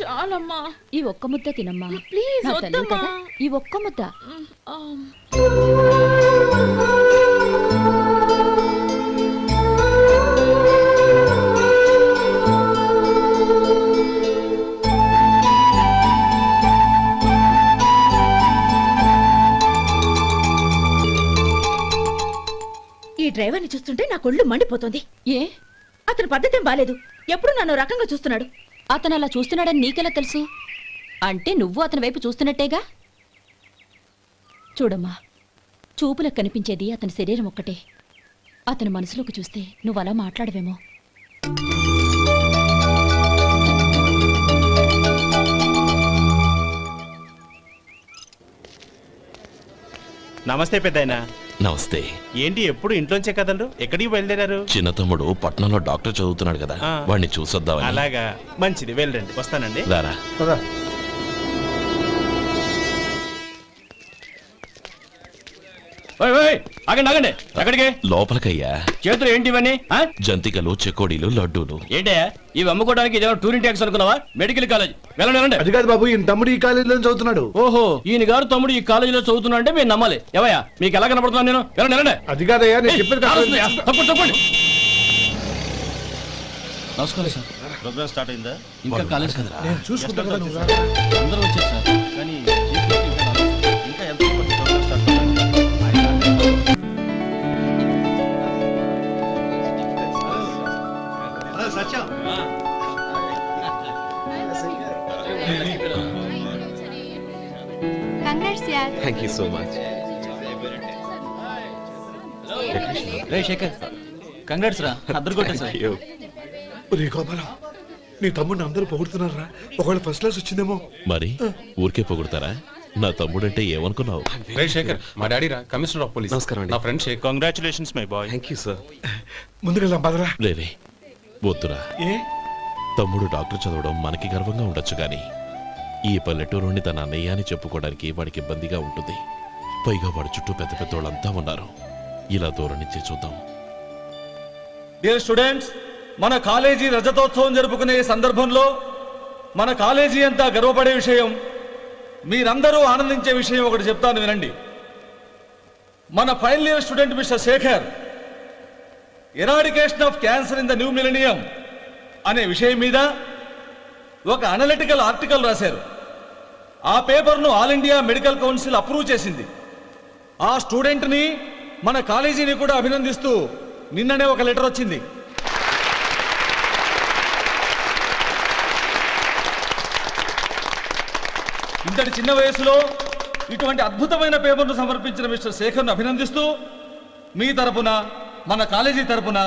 చాలమ్మా, ఈ ఒక్క ముద్ద తినమ్మా. ప్లీజ్ నా తల్లి వద్దమ్మా. కదా, ఈ ఒక్క ముద్ద. ఈ డ్రైవర్ని చూస్తుంటే నా కొళ్ళు మండిపోతుంది. ఏ, అతని పద్ధతి బాలేదు. ఎప్పుడు నన్ను రకంగా చూస్తున్నాడు. అతను అలా చూస్తున్నాడని నీకెలా తెలుసు? అంటే నువ్వు అతని వైపు చూస్తున్నట్టేగా. చూడమ్మా, చూపులకు కనిపించేది అతని శరీరం ఒక్కటే. అతని మనసులోకి చూస్తే నువ్వు అలా మాట్లాడవేమో. నమస్తే పెద్దాయనా. నమస్తే. ఏంటి ఎప్పుడు ఇంట్లోంచే కదలరు? ఎక్కడికి బయలుదేరారు? చిన్న తమ్ముడు పట్నంలో డాక్టర్ చదువుతున్నాడు కదా, ఆ. వాడిని చూసొద్దామని. అలాగా, మంచిది, వెళ్ళండి. వస్తానండి. రారా. పద. ఆగండి ఆగండి, ఎక్కడికి? లోపలికయ్యా. చేతులు ఏంటి ఇవన్నీ? జంతికలు, చెకోడీలు, లడ్డూలు. ఏంటయ్యా ఇవి అమ్ముకోవడానికి ఇదేమో టూరింగ్ ట్యాక్స్ అనుకున్నావా? మెడికల్ కాలేజ్, వెళ్ళండి వెళ్ళండి. అది కాదు బాబు, ఈయన తమ్ముడు ఈ కాలేజీలో చదువుతున్నాడు. ఓహో, ఈయన గారు తమ్ముడు ఈ కాలేజీలో చదువుతున్నా అంటే మీరు నమ్మాలి. ఏవయ్యా, మీకు ఎలా కనపడుతున్నాను నేను? వెళ్ళండి వెళ్ళండి. అది కాదయ్యా, నేను చెప్పేది కాదు. తప్పండి తప్పండి. నమస్కారం సార్. ప్రోగ్రామ్ స్టార్ట్ అయిందా? ఇంకా కాలేజ్ కదా, నేను చూసుకుంటా కదా, నువ్వు రా. అందరూ వచ్చారు సార్. కానీ ఇంకా ఎంత programme start thank you so much. రే శేఖర్, కంగ్రాట్స్ రా, అద్దరు కొట్టేసా. ఒరే గోపాలం, నీ తమ్ముడిని అందరూ పొగుడుతున్నారా? ఒకవేళ ఫస్ట్ క్లాస్ వచ్చిందేమో. మరి ఊరికే పొగుడతారా? నా తమ్ముడంటే ఏమనుకున్నావు? రే శేఖర్, మా డాడీ రా, కమిషనర్ ఆఫ్ పోలీస్. నమస్కారం అండి. నా friend Shekhar. Congratulations my boy. Thank you sir. ముందుకెళ్దాం పదరా. లేవే, వద్దురా. ఏ తమ్ముడు డాక్టర్ చదవడం మనకి గర్వంగా ఉండొచ్చు కానీ ఈ పల్లెటూరుని తన అన్నయ్య అని చెప్పుకోవడానికి వాడికి ఇబ్బందిగా ఉంటుంది. పైగా వాడి చుట్టూ పెద్ద పెద్ద వాళ్ళంతా ఉన్నారు. ఇలా దూరం నుంచి చూద్దాం. డియర్ స్టూడెంట్స్, మన కాలేజీ రజతోత్సవం జరుపుకునే సందర్భంలో మన కాలేజీ అంతా గర్వపడే విషయం, మీరందరూ ఆనందించే విషయం ఒకటి చెప్తాను వినండి. మన final year student mister Shekhar eradication of cancer in the new millennium అనే విషయం మీద ఒక అనలిటికల్ ఆర్టికల్ రాశారు. ఆ పేపర్ను All India Medical Council approve చేసింది. ఆ స్టూడెంట్ని, మన కాలేజీని కూడా అభినందిస్తూ నిన్ననే ఒక లెటర్ వచ్చింది. ఇంతటి చిన్న వయసులో ఇటువంటి అద్భుతమైన పేపర్ను సమర్పించిన మిస్టర్ శేఖర్ను అభినందిస్తూ మీ తరపున మన కాలేజీ తరపున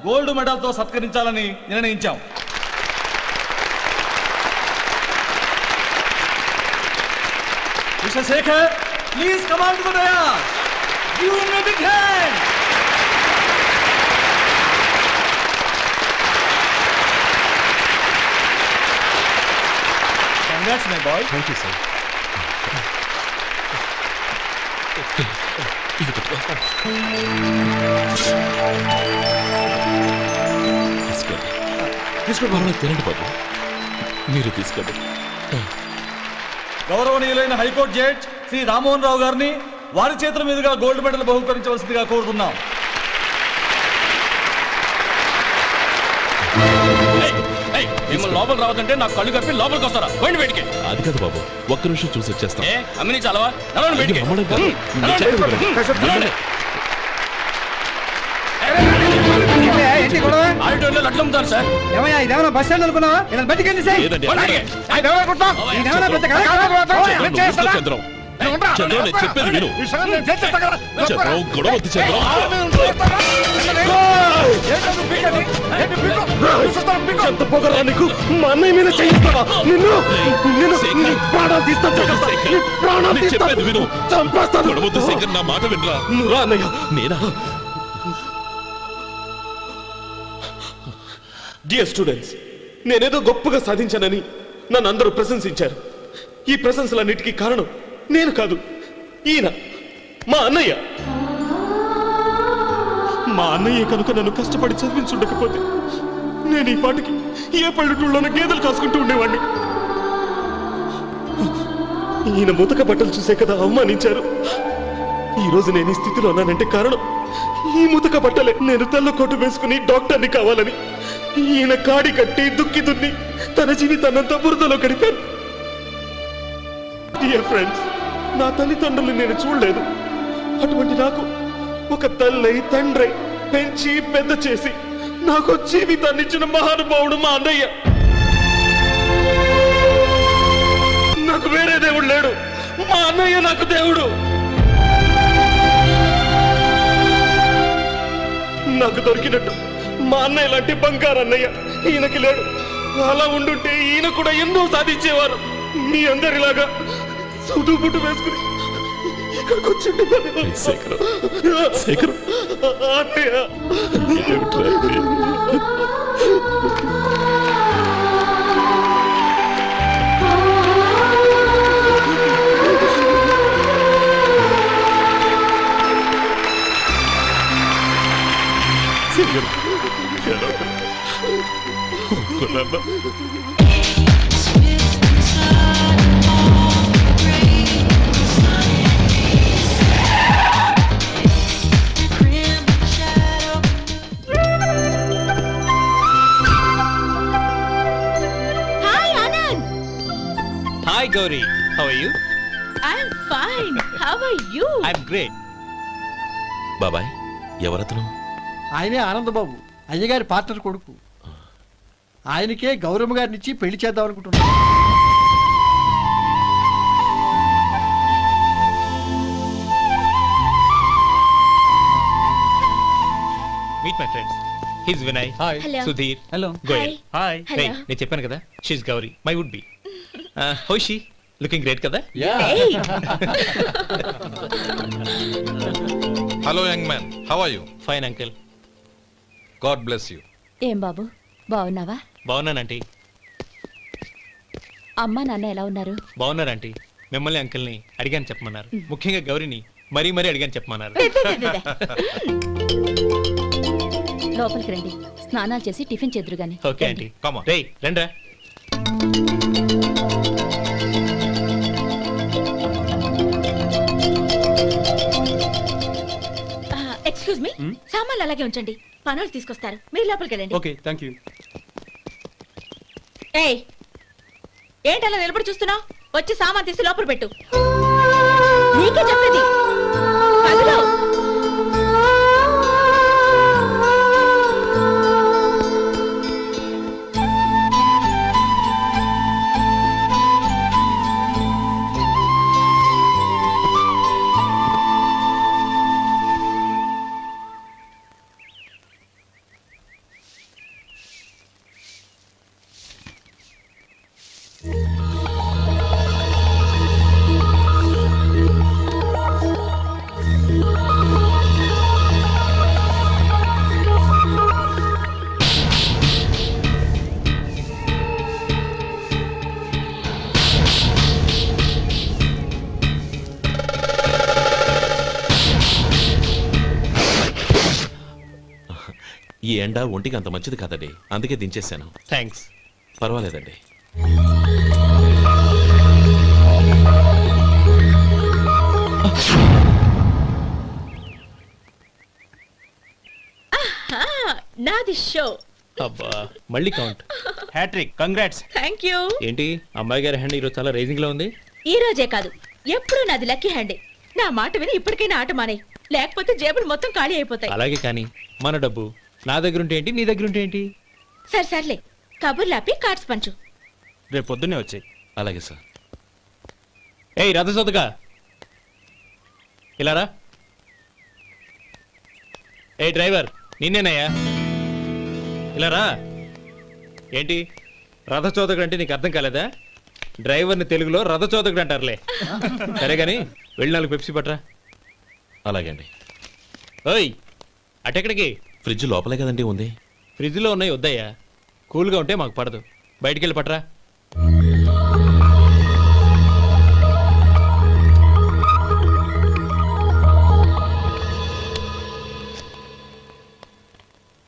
గోల్డ్ మెడల్తో సత్కరించాలని నిర్ణయించాం. Mister Shekhar, please come on to the dais. Give him a big hand. Congrats my boy. Thank you sir. తీసుకోండి తినండి బాబు, మీరు తీసుకోండి. గౌరవనీయులైన హైకోర్టు జడ్జ్ శ్రీ రామ్మోహన్ రావు గారిని వారి చేతుల మీదుగా గోల్డ్ మెడల్ బహుకరించవలసిందిగా కోరుతున్నాం. మిమ్మల్ని లోపల రావద్దంటే నాకు కళ్ళు కప్పి లోపలికి వస్తారా? పోయింది బయటికి. అది కాదు బాబు, ఒక్క నిమిషం చూసి వచ్చేస్తాం. అమ్మిని చాలవా? నడవండి బయటికి. అమ్మడం కాదు, నేను చెప్పేది వినండి. ఆడిటోరియంలో లడ్లు అమ్ముతారు సార్. ఏమయ్యా ఇదేమన్నా బస్ స్టాండ్ అనుకున్నావా? ఇలా బయటికి సార్. లేదండి, అలాగే. చంద్రం, చంద్రం, నేను చెప్పేది విను. చంద్రం, గొడవ వద్దు చంద్రం. ఎంత పొగరా నీకు? మా అన్నయ్య మీద చేయిస్తావా? నిన్ను ప్రాణాలు నేను చెప్పేది విను. చంపేస్తాను. గొడవ వద్దు శేఖర్, నా మాట వినరా. నువ్వు అన్నయ్య. నేనా? డియర్ స్టూడెంట్స్, నేనేదో గొప్పగా సాధించానని నన్ను అందరూ ప్రశంసించారు. ఈ ప్రశంసలన్నిటికీ కారణం నేను కాదు, ఈయన మా అన్నయ్య. మా అన్నయ్య కనుక నన్ను కష్టపడి చదివించుండకపోతే నేను ఈ పాటికి ఏ పల్లెటూళ్ళలోనే గేదెలు కాసుకుంటూ ఉండేవాడిని. ఈయన ముతక బట్టలు చూసే కదా అవమానించారు. ఈ రోజు నేను ఈ స్థితిలో ఉన్నానంటే కారణం ఈ ముతక బట్టలే. నేను తెల్ల కోటు వేసుకుని డాక్టర్ని కావాలని ఈయన కాడి కట్టి దుక్కి దున్ని తన జీవితాన్నంతా బురదలో గడిపారు. డియర్ ఫ్రెండ్స్, నా తల్లిదండ్రులు నేను చూడలేదు. అటువంటి నాకు ఒక తల్లి తండ్రి పెంచి పెద్ద చేసి నాకు జీవితాన్ని ఇచ్చిన మహానుభావుడు మా అన్నయ్య. నాకు వేరే దేవుడు లేడు, మా అన్నయ్య నాకు దేవుడు. నాకు దొరికినట్టు మా అన్నయ్య లాంటి బంగారు అన్నయ్య ఈయనకి లేడు. అలా ఉండుంటే ఈయన కూడా ఎన్నో సాధించేవారు. మీ అందరిలాగా సుటు పుట్టు వేసుకుని ఇక్కడికి వచ్చిండే శేఖర్, శేఖర్, అన్నయ్య. Hi Anand. Hi Gauri, how are you? I'm fine. How are you? I am great. బాబాయ్, ఎవరతను? ఆయనే ఆనందబాబు, అయ్యగారి పార్ట్నర్ కొడుకు. ఆయనకే గౌరమ్మ గారిని ఇచ్చి పెళ్లి చేద్దాం అనుకుంటున్నాను. Meet my friends. He's Vinay. Hi. Hello. Sudheer. Hello. Goyal. Hi. Hello. నేను చెప్పాను కదా, she's Gauri, my would be. How she? Looking great కదా? Hey. Hello young man, how are you? Fine uncle. God bless you. ఏం బాబు, బాగున్నావా? బాగున్నానంటీ. అమ్మా నాన్న ఎలా ఉన్నారు? బాగున్నారంటీ. మిమ్మల్ని అంకిల్ని అడిగాను చెప్పమన్నారు. ముఖ్యంగా గౌరీని మరీ మరీ అడిగాను చెప్పమన్నారు. లోపలికి రండి, స్నానాలు చేసి టిఫిన్ చేద్దురు గాని. Okay aunty. Come on. రేయ్ రండ్రా. ఎక్స్క్యూజ్ మీ, సామాన్లు అలాగే ఉంచండి, పనులు తీసుకొస్తారు. మీరు లోపలికి వెళ్ళండి. Okay, thank you. ఏయ్, ఏంటి అలా నిలబడి చూస్తున్నావు? వచ్చి సామాన్ తీసి లోపల పెట్టు. నీకే చెప్పేది. కదులు. ఈ ఎండ ఒంటికి అంత మంచిది కాదండి, అందుకే దించేశాను. థ్యాంక్స్. పర్వాలేదండి. నాది షో. అబ్బా మళ్ళీ count. Hat trick, congrats. Thank you. ఏంటి అమ్మాయి గారి హ్యాండ్ ఈరోజు చాలా రైజింగ్ లో ఉంది? ఈ రోజే కాదు, ఎప్పుడూ నాది లక్కీ హ్యాండే. నా మాట విని ఇప్పటికైనా ఆట మానే, లేకపోతే జేబులు మొత్తం ఖాళీ అయిపోతాయి. అలాగే కానీ మన డబ్బు నా దగ్గర ఉంటే ఏంటి, నీ దగ్గర ఉంటే ఏంటి? సరే సర్లే, కబుర్లాపి కార్డ్స్ పంచు. రేపు పొద్దున్నే వచ్చాయి. అలాగే సార్. ఏయ్ రథసోదగా ఇలా రా. ఏ డ్రైవర్ నిన్నేనయ్యా, ఇలా రా. ఏంటి రథచోదకుడు అంటే నీకు అర్థం కాలేదా? డ్రైవర్ని తెలుగులో రథచోదకుడు అంటారులే. సరే గాని వెళ్ళి 4 పెప్సీ పట్రా. అలాగే అండి. ఓయ్ అటెక్కడికి? ఫ్రిడ్జ్ లోపలే కదండి ఉంది. ఫ్రిడ్జ్లో ఉన్నాయి వద్దయ్యా, కూల్గా ఉంటే మాకు పడదు. బయటికి వెళ్ళి పట్రా.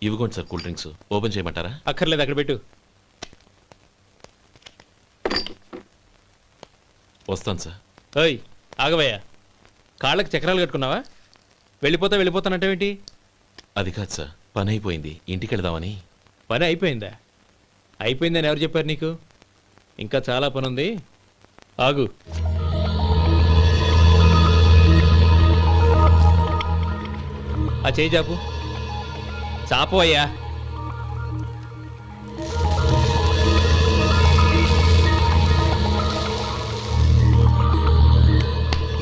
ఇవ్వకోండి సార్ కూల్ డ్రింక్స్. ఓపెన్ చేయమంటారా? అక్కర్లేదు, అక్కడ పెట్టు. వస్తాను సార్. ఓయ్ ఆగవయ్యా, కాళ్ళకి చక్రాలు కట్టుకున్నావా? వెళ్ళిపోతానంటావేంటి? అది కాదు సార్, పని అయిపోయింది, ఇంటికి వెళదామని. పని అయిపోయిందా? అయిపోయిందని ఎవరు చెప్పారు నీకు? ఇంకా చాలా పని ఉంది, ఆగు. ఆ చేయి చాపు. చాపు అయ్యా.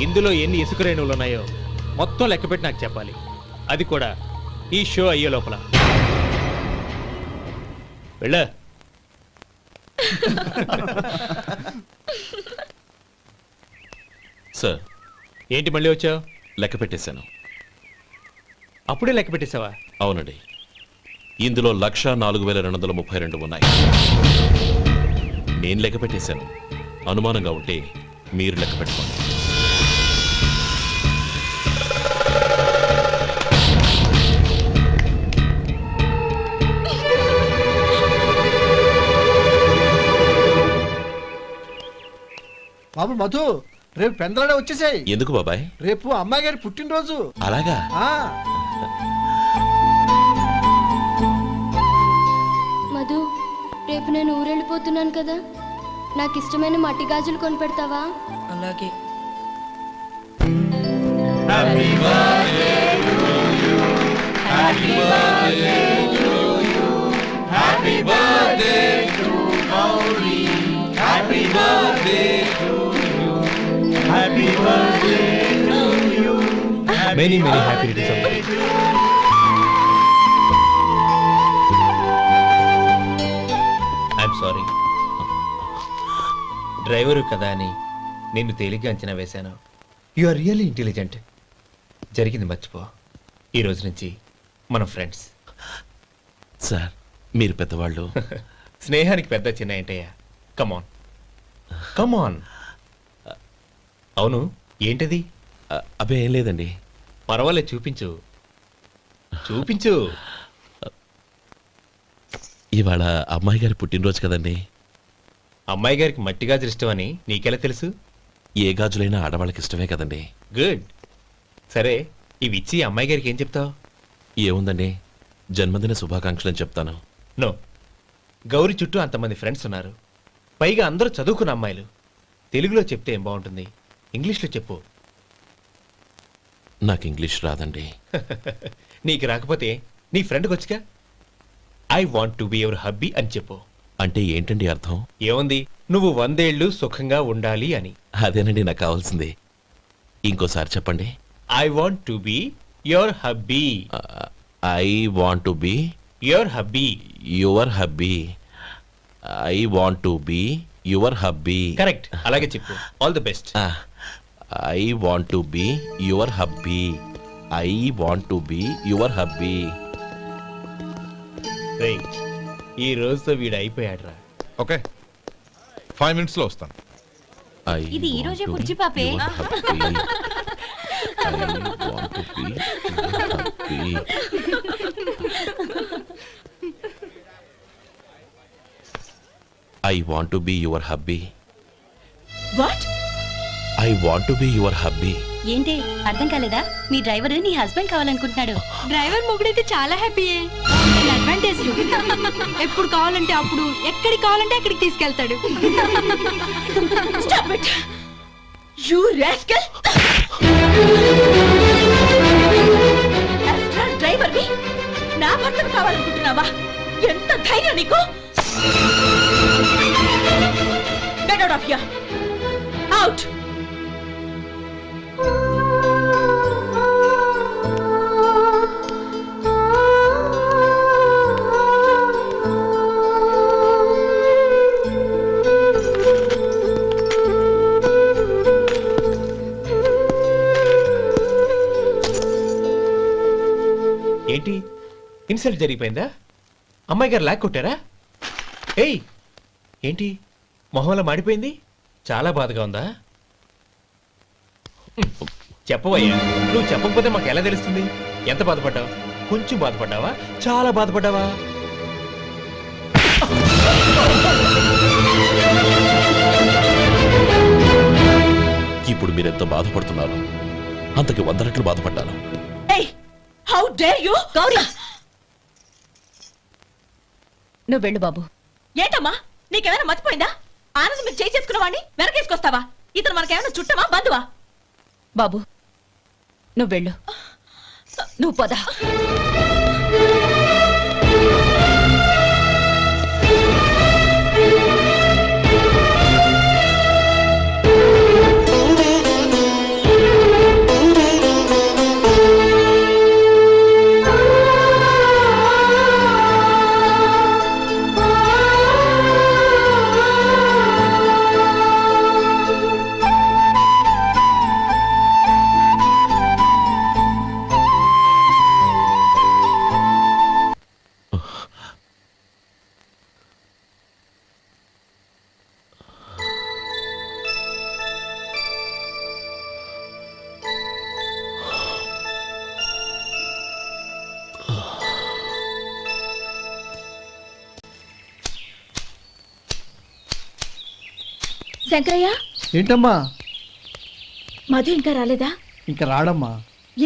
ఇందులో ఎన్ని ఇసుక రేణువులు ఉన్నాయో మొత్తం లెక్కపెట్టి నాకు చెప్పాలి. అది కూడా ఈ షో అయ్యే లోపల. వెళ్ళ. సార్ ఏంటి మళ్ళీ వచ్చావు? లెక్క పెట్టేశాను. అప్పుడే లెక్క పెట్టేశావా? అవునండి. ఇందులో 1,04,232 ఉన్నాయి. నేను లెక్క పెట్టేశాను. అనుమానంగా ఉంటే మీరు లెక్క పెట్టుకోండి. బాబు మధు, రేపు పెందలాడే వచ్చేసాయి. ఎందుకు బాబాయ్? రేపు అమ్మాయి గారి పుట్టినరోజు. అలాగా? మధు, రేపు నేను ఊరెళ్ళిపోతున్నాను కదా, నాకు ఇష్టమైన మట్టి గాజులు కొనిపెడతావా? అలాగే. Many happy returns. I'm sorry. Driver కదా అని నిన్ను తేలిగ్గా అంచనా వేశాను. You are really intelligent. జరిగింది మర్చిపో. ఈ రోజు నుంచి మనం ఫ్రెండ్స్. సార్ మీరు పెద్దవాళ్ళు. స్నేహానికి పెద్ద చిన్న ఏంటయ్యా? కమాన్ కమాన్. అవును, ఏంటది? అబ్బే ఏం లేదండి. పర్వాలేదు, చూపించు చూపించు. ఇవాళ అమ్మాయి గారి పుట్టినరోజు కదండి. అమ్మాయి గారికి మట్టి గాజులు ఇష్టం అని నీకెలా తెలుసు? ఏ గాజులైనా ఆడవాళ్ళకి ఇష్టమే కదండి. గుడ్. సరే, ఇవి ఇచ్చి అమ్మాయి గారికి ఏం చెప్తావు? ఏముందండి, జన్మదిన శుభాకాంక్షలు అని చెప్తాను. నో, గౌరీ చుట్టూ అంతమంది ఫ్రెండ్స్ ఉన్నారు, పైగా అందరూ చదువుకున్న అమ్మాయిలు. తెలుగులో చెప్తే ఏం బాగుంటుంది, ఇంగ్లీష్లో చెప్పు. నాకు ఇంగ్లీష్ రాదండి. నీకు రాకపోతే నీ ఫ్రెండ్కి వచ్చిగా. I want to be your hubby అని చెప్పు. అంటే ఏంటండి అర్థం? ఏముంది, నువ్వు 100 ఏళ్ళు సుఖంగా ఉండాలి అని. అదేనండి నాకు కావాల్సింది. ఇంకోసారి చెప్పండి. I want to be your hubby. I want to be your hubby. Your hubby. I want to be your hubby. Correct, అలాగే చెప్పు. All the best. I want to be your hubby. I want to be your hubby. ఈ రోజుతో వీడు అయిపోయాడ్రా. ఓకే, 5 minutes లో వస్తాను. ఇది ఈ రోజే బుజ్జి పాపే. I want to be happy. I want to be your hubby. What? I want to be your hubby. ఏంటి అర్థం కాలేదా? మీ డ్రైవర్ నీ హస్బెండ్ కావాలనుకుంటున్నాడు. డ్రైవర్ మొగుడైతే చాలా హ్యాపీయే. అడ్వాంటేజ్ ఎప్పుడు కావాలంటే అప్పుడు, ఎక్కడికి కావాలంటే అక్కడికి తీసుకెళ్తాడు. Stop it! You rascal! Driver వి నా భర్తను కావాలనుకుంటున్నావా? ఎంత ధైర్యం నీకు? Get out of here! Out! ఏంటి ఇన్సల్ట్ జరిగిపోయిందా? అమ్మాయి గారు లాక్ కొట్టారా? ఏయ్ ఏంటి మొహంలో మాడిపోయింది? చాలా బాధగా ఉందా? చెప్పవయ్యా, నువ్వు చెప్పకపోతే మాకు ఎలా తెలుస్తుంది? ఎంత బాధపడ్డావు? కొంచెం బాధపడ్డావా? చాలా బాధపడ్డావా? ఇప్పుడు మీరెంత బాధపడుతున్నారు, అంతకి 100 రెట్లు బాధపడ్డాను. How dare you! గౌరీ, నువ్వు వెళ్ళు బాబు. ఏంటమ్మా, నీకేమైనా మర్చిపోయిందా? ఆనందం మీరు చేసుకున్న వాడిని వెనకేసుకొస్తావా? ఇతను మనకేమైనా చుట్టమా, బంధువా? బాబు నువ్వు వెళ్ళు, నువ్వు పద. శంకరయ్య, ఏంటమ్మా? మధు ఇంకా రాలేదా? ఇంకా రాడమ్మా.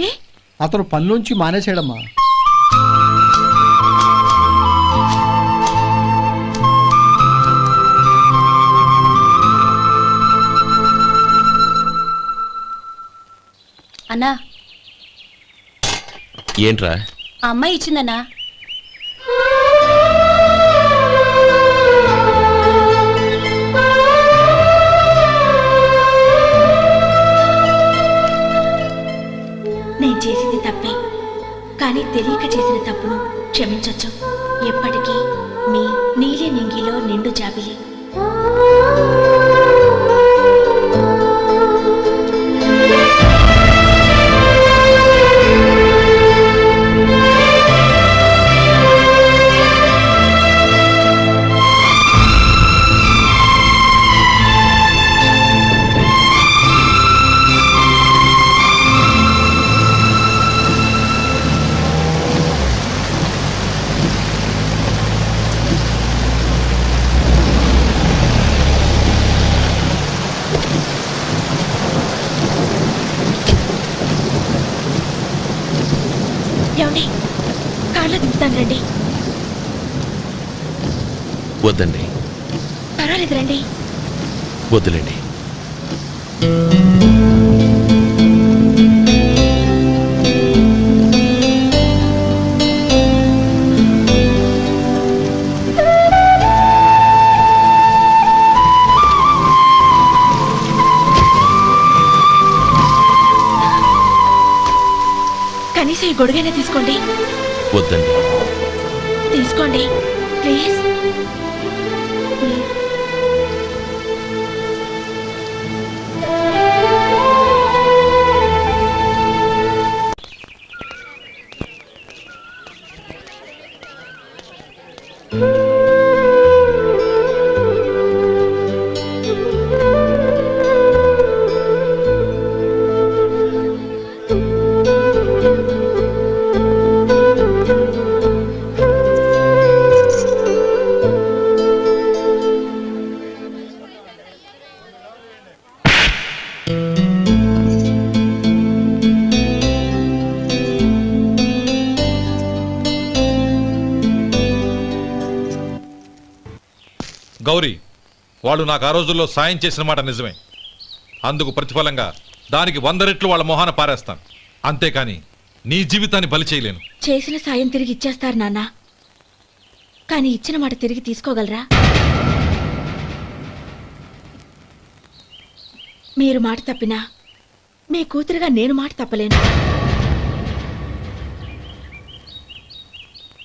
ఏ? అతను పనిలోంచి మానేసాడమ్మా. అన్నా, ఏంట్రా? ఆ అమ్మాయి ఇచ్చిందన్నా. నేను చేసింది తప్పే, కానీ తెలియక చేసిన తప్పును క్షమించొచ్చు. ఎప్పటికీ మీ నీలి నింగిలో నిండు జాబిలి. ఏమండి, కార్లో దింపుతాను రండి. వద్దండి. పర్వాలేదు రండి. వద్దులేండి. కనీసం ఈ గొడుగైనా తీసుకోండి. వద్దండి. తీసుకోండి ప్లీజ్. గౌరీ, వాళ్ళు నాకు ఆ రోజుల్లో సాయం చేసిన మాట నిజమే. అందుకు ప్రతిఫలంగా దానికి 100 రెట్లు వాళ్ళ మొహాన పారేస్తాను. అంతేకాని నీ జీవితాన్ని బలి చేయలేను. చేసిన సాయం తిరిగి ఇచ్చేస్తారు నాన్న, కానీ ఇచ్చిన మాట తిరిగి తీసుకోగలరా? మీరు మాట తప్పినా మీ కూతురుగా నేను మాట తప్పలేను.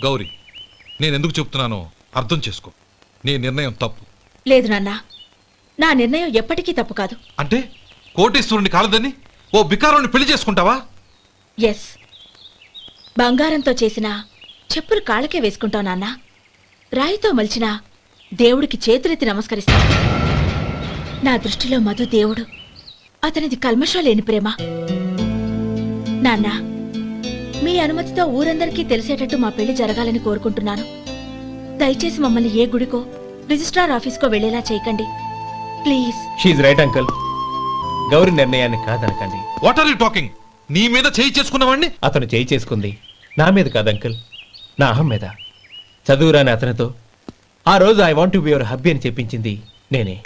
గౌరీ, నేనెందుకు చెప్తున్నానో అర్థం చేసుకో. నీ నిర్ణయం తప్పు. లేదు నాన్న, నా నిర్ణయం ఎప్పటికీ తప్పు కాదు. అంటే కోటేశ్వరుని కాలదని ఓ బికారాన్ని పెళ్లి చేసుకుంటావా? ఎస్, బంగారంతో చేసిన చెప్పులు కాళ్ళకే వేసుకుంటావు నాన్న. రాయితో మలిచిన దేవుడికి చేతులెత్తి నమస్కరిస్తాను. నా దృష్టిలో మధు దేవుడు, అతనిది కల్మషం లేని ప్రేమ. నాన్న, మీ అనుమతితో ఊరందరికీ తెలిసేటట్టు మా పెళ్లి జరగాలని కోరుకుంటున్నాను. దయచేసి మమ్మల్ని ఏ గుడికో రిజిస్ట్రార్ ఆఫీస్కో వెళ్లేలా చేయకండి please. She's right uncle. Gauri నిర్ణయాన్ని కాదనకండి. What are you talking? నీ మీద చేయి చేసుకున్నవాడిని అతను చేయి చేసుకుంది నా మీద కాదు అంకుల్, నా అహం మీద. చదువురాని అతనితో ఆ రోజు I want to be your hubby అని చెప్పించింది నేనే.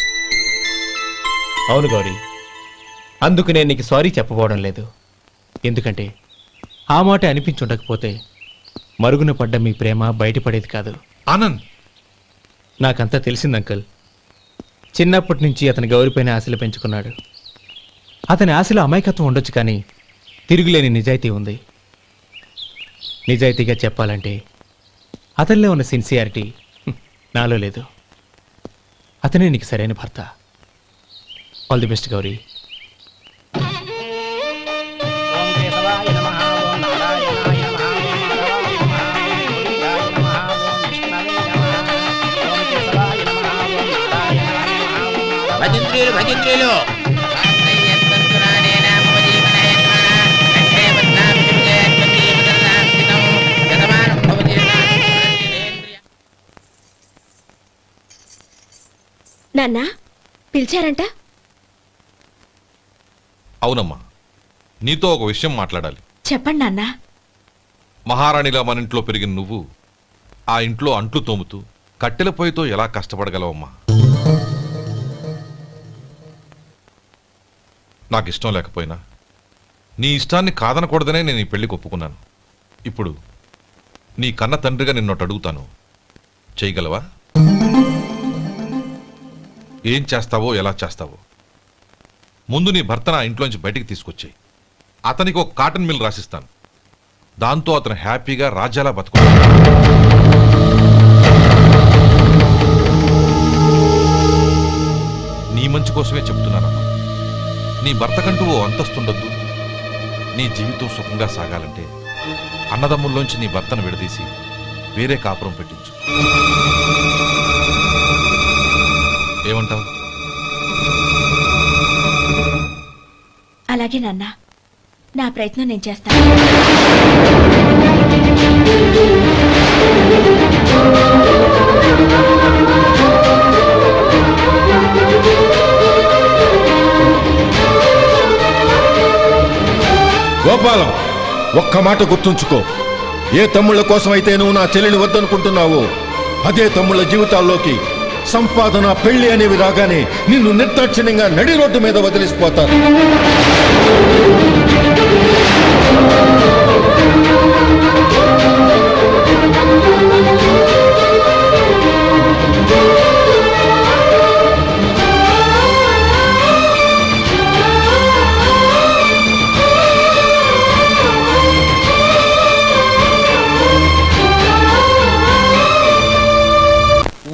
అవును గౌరీ, అందుకు నేను నీకు సారీ చెప్పబోవడం లేదు. ఎందుకంటే ఆ మాట అనిపించుండకపోతే మరుగున పడ్డ మీ ప్రేమ బయటపడేది కాదు. ఆనంద్, నాకంతా తెలిసింది అంకుల్. చిన్నప్పటి నుంచి అతని గౌరిపైన ఆశలు పెంచుకున్నాడు. అతని ఆశలో అమాయకత్వం ఉండొచ్చు, కానీ తిరుగులేని నిజాయితీ ఉంది. నిజాయితీగా చెప్పాలంటే అతనిలో ఉన్న సిన్సియారిటీ నాలో లేదు. అతనే నీకు సరైన భర్త. All the best Gauri. భజంత్రీలు భజంత్రీలు నాన్న, పిలిచారంట? అవునమ్మా, నీతో ఒక విషయం మాట్లాడాలి. చెప్పండి నాన్న. మహారాణిలా మన ఇంట్లో పెరిగిన నువ్వు ఆ ఇంట్లో అంట్లు తోముతూ కట్టెల పొయ్యితో ఎలా కష్టపడగలవమ్మా? నాకు ఇష్టం లేకపోయినా నీ ఇష్టాన్ని కాదనకూడదనే నేను ఈ పెళ్లికి ఒప్పుకున్నాను. ఇప్పుడు నీ కన్న తండ్రిగా నిన్నొట్టు అడుగుతాను, చేయగలవా? ఏం చేస్తావో, ఎలా చేస్తావో ముందు నీ భర్త నా ఇంట్లోంచి బయటికి తీసుకొచ్చేయి. అతనికి ఒక కాటన్ మిల్ రాసిస్తాను. దాంతో అతను హ్యాపీగా రాజ్యాలా బతుకుతాడు. నీ మంచి కోసమే చెప్తున్నానమ్మా. నీ భర్తకంటూ ఓ అంతస్తుండొద్దు. నీ జీవితం సుఖంగా సాగాలంటే అన్నదమ్ముల్లోంచి నీ భర్తను విడదీసి వేరే కాపురం పెట్టించు. ఏమంటావు? అలాగే నాన్న, నా ప్రయత్నం నేను చేస్తాను. గోపాలం, ఒక్క మాట గుర్తుంచుకో. ఏ తమ్ముళ్ళ కోసం అయితే నువ్వు నా చెల్లిని వద్దనుకుంటున్నావో అదే తమ్ముళ్ళ జీవితాల్లోకి సంపాదన, పెళ్లి అనేవి రాగానే నిన్ను నిర్దాక్షిణ్యంగా నడి రోడ్డు మీద వదిలిసిపోతారు.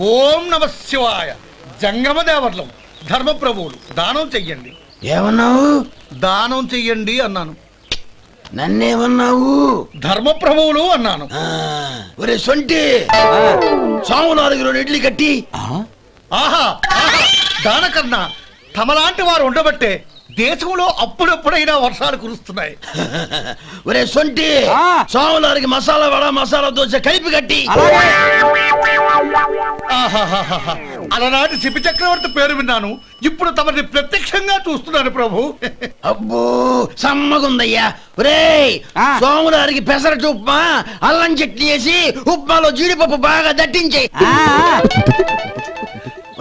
ఓం నమ శివాయ. జంగమ దేవర్లం, ధర్మప్రభువులు, దానం చెయ్యండి. ఏమన్నావు? దానం చెయ్యండి అన్నాను. నన్నేమన్నావు? ధర్మప్రభువులు అన్నాను. ఒరే సొంటి, సామునాలుగు 2 ఇడ్లీ కట్టి. ఆహా, దానకన్నా తమలాంటి వారు ఉండబట్టే దేశంలో అప్పుడప్పుడైనా వర్షాలు కురుస్తున్నాయి. ఒరే సొంటి, సామునాలుగు మసాలా వడ, మసాలా దోశ కలిపి కట్టి. అలనాటి శిపి చక్రవర్తి పేరు విన్నాను, ఇప్పుడు తమని ప్రత్యక్షంగా చూస్తున్నాను ప్రభు. అబ్బో సమ్మగుందయ్యా. ఒరే సోములారికి పెసరట్టు ఉప్మా, అల్లం చట్నీ వేసి ఉప్మాలో జీడిపప్పు బాగా దట్టించే.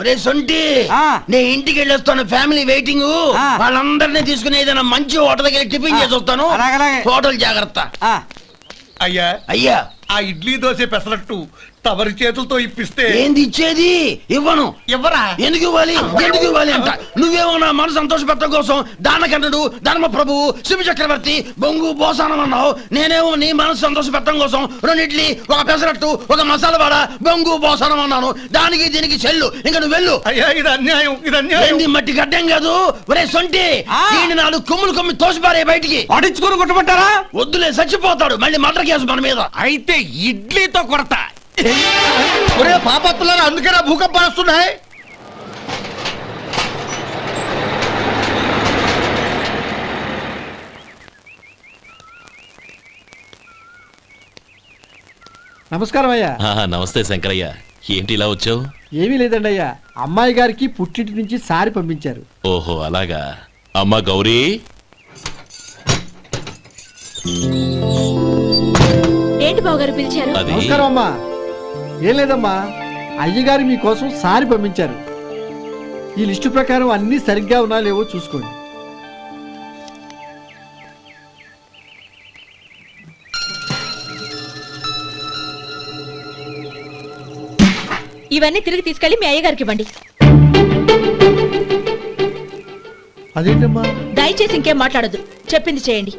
ఒరే సొంటి నేను ఇంటికి వెళ్ళొస్తాను, ఫ్యామిలీ వెయిటింగ్. వాళ్ళందరినీ తీసుకుని ఏదైనా మంచి హోటల్ దగ్గర టిఫిన్ చేసి వస్తాను. హోటల్ జాగ్రత్త. అయ్యా అయ్యా, ఆ ఇడ్లీ దోశ పెసరట్టు తమరి చేతులతో ఇప్పిస్తే ఏంది ఇచ్చేది? ఇవ్వను. ఎవరా? ఎందుకు ఇవ్వాలి? ఎందుకు ఇవ్వాలి అంట. నువ్వేమో నా మనసు సంతోషపెట్టడం కోసం దానకంటుడు, ధర్మ ప్రభువు, శివ చక్రవర్తి, బొంగు బోసానం అన్నావు. నేనేమో నీ మనసు సంతోషపెట్టడం కోసం 2 ఇడ్లీ, ఒక పెసరట్టు, ఒక మసాలా వాడ, బొంగు బోసానం అన్నాను. దానికి దీనికి చెల్లు. ఇంకా నువ్వు వెళ్ళు. అయ్యా ఇది అన్యాయం, ఇది అన్యాయం. ఏంది మట్టి గడ్డం కాదు. ఒరే సొంటి, దీన్ని 4 కొమ్ములు కొమ్మి తోసిపారే బయటికి. పడించుకొని కొట్టమంటారా? వద్దులే, చచ్చిపోతాడు. మళ్ళీ మర్డర్ కేసు మన మీద. అయితే ఇడ్లీతో కొడతా. ఒరే పాపత్తులారా, అందుకేనా భూకంపాలు వస్తున్నాయి? నమస్కారం అయ్యా. నమస్తే శంకరయ్య, ఏంటి ఇలా వచ్చావు? ఏమీ లేదండి అయ్యా, అమ్మాయి గారికి పుట్టింటి నుంచి సారి పంపించారు. ఓహో అలాగా. అమ్మా గౌరీ, ఏంటి బావగారు పిలిచారు? అది నమస్కారం అమ్మా. ఏం లేదమ్మా, అయ్యగారు మీకోసం సారి పంపించారు. ఈ లిస్టు ప్రకారం అన్ని సరిగ్గా ఉన్నా లేవో చూసుకోండి. ఇవన్నీ తిరిగి తీసుకెళ్లి మీ అయ్యగారికి ఇవ్వండి. అదేంటమ్మా? దయచేసి ఇంకేం మాట్లాడొద్దు, చెప్పింది చేయండి.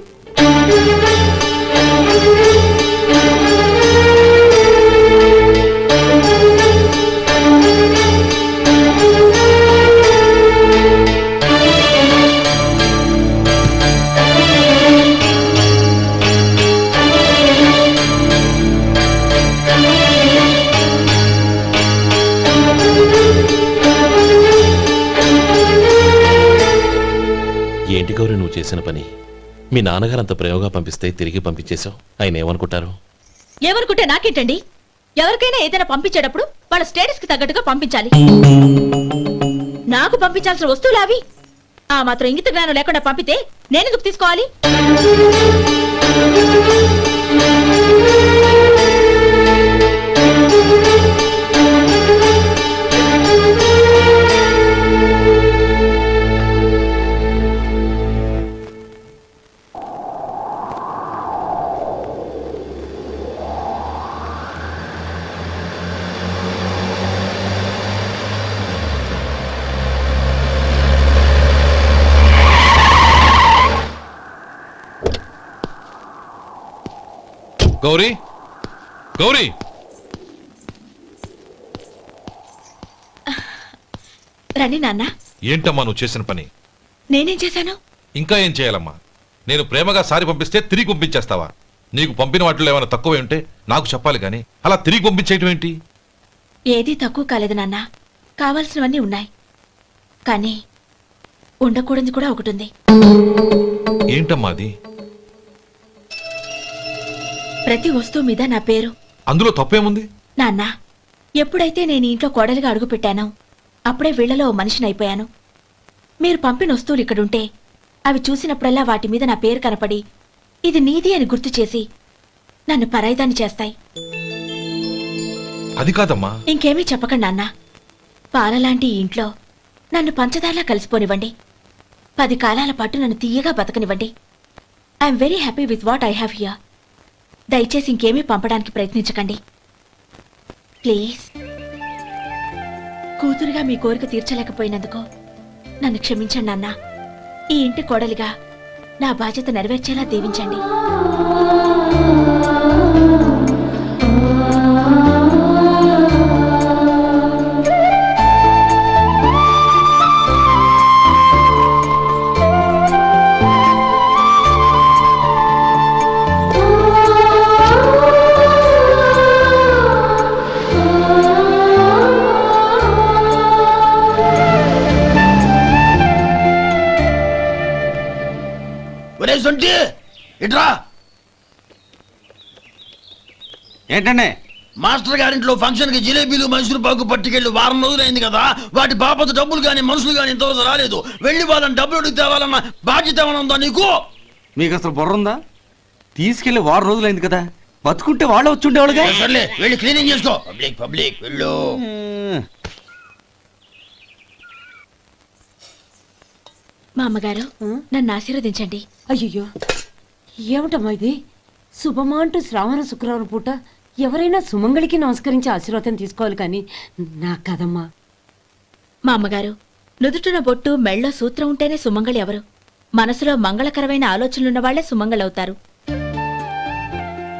ఏంటి గౌరీ నువ్వు చేసిన పని? మీ నాన్నగారు అంత ప్రేమగా పంపిస్తే తిరిగి పంపించేశావు. ఆయన ఏమనుకుంటారు? ఏమనుకుంటే నాకేంటండి? ఎవరికైనా ఏదైనా పంపించేటప్పుడు వాళ్ళ స్టేటస్ కి తగ్గట్టుగా పంపించాలి. నాకు పంపించాల్సిన వస్తువులు అవి. ఆ మాత్రం ఇంగిత జ్ఞానం లేకుండా పంపితే నేనెందుకు తీసుకోవాలి? గౌరీ, గౌరీ, రండి నాన్న. ఏంటమ్మా నువ్వు చేసిన పని? నేనేం చేశాను? ఇంకా ఏం చేయాలమ్మా? నేను ప్రేమగా సారి పంపిస్తే తిరిగి పంపించేస్తావా? నీకు పంపిన వాటిలో ఏమైనా తక్కువ ఉంటే నాకు చెప్పాలి కానీ అలా తిరిగి పంపించేయటం ఏంటి? ఏదీ తక్కువ కాలేదు నాన్న, కావాల్సినవన్నీ ఉన్నాయి. కానీ ఉండకూడదు కూడా ఒకటి ఉంది. ఏంటమ్మా అది? ప్రతి వస్తువు మీద నా పేరు. అందులో తప్పేముంది? నాన్న, ఎప్పుడైతే నేను ఇంట్లో కోడలిగా అడుగు పెట్టానో అప్పుడే వీళ్లలో మనిషిని అయిపోయాను. మీరు పంపిన వస్తువులు ఇక్కడుంటే అవి చూసినప్పుడల్లా వాటి మీద నా పేరు కనపడి ఇది నీది అని గుర్తు చేసి నన్ను పరాయిదాన్ని చేస్తాయి. అది కాదమ్మా. ఇంకేమీ చెప్పకండి నాన్న. పాలలాంటి ఈ ఇంట్లో నన్ను పంచదారలా కలిసిపోనివ్వండి. 10 కాలాల పాటు నన్ను తీయగా బతకనివ్వండి. I'm very happy with what I have here. దయచేసి ఇంకేమీ పంపడానికి ప్రయత్నించకండి ప్లీజ్. కూతురుగా మీ కోరిక తీర్చలేకపోయినందుకు నన్ను క్షమించండి నాన్న. ఈ ఇంటి కోడలిగా నా బాధ్యత నెరవేర్చేలా దీవించండి. ఇట్రా. ఏంటండి? మాస్టర్ గారింట్లో ఫంక్షన్ కి జిలేబీలు మైసూరు పాకు పట్టుకెళ్ళి వారం రోజులైంది కదా. వాటి బాపత డబ్బులు కానీ మనుషులు కానీ ఇంతవరకు రాలేదు. వెళ్ళి వాళ్ళని డబ్బులు అడిగి తేవాలన్న బాధ్యత ఏమైనా ఉందా నీకు? మీకు అసలు బుర్ర ఉందా? తీసుకెళ్లి వారం రోజులైంది కదా, బతుకుంటే వాళ్ళు వచ్చి ఉండేవాళ్ళుగా. సర్లే, వెళ్ళి క్లీనింగ్ చేసుకో. పబ్లిక్ పబ్లిక్ వెళ్ళు. మా అమ్మగారు నన్ను ఆశీర్వదించండి. అయ్యో ఏమిటమ్మా ఇది? శుభమా అంటూ శ్రావణ శుక్రవారం పూట ఎవరైనా సుమంగళికి నమస్కరించి ఆశీర్వాదం తీసుకోవాలి కానీ నా కదమ్మా. మా అమ్మగారు, నుదుటిన బొట్టు మెళ్ళో సూత్రం ఉంటేనే సుమంగళి ఎవరు? మనసులో మంగళకరమైన ఆలోచనలున్న వాళ్లే సుమంగళవుతారు.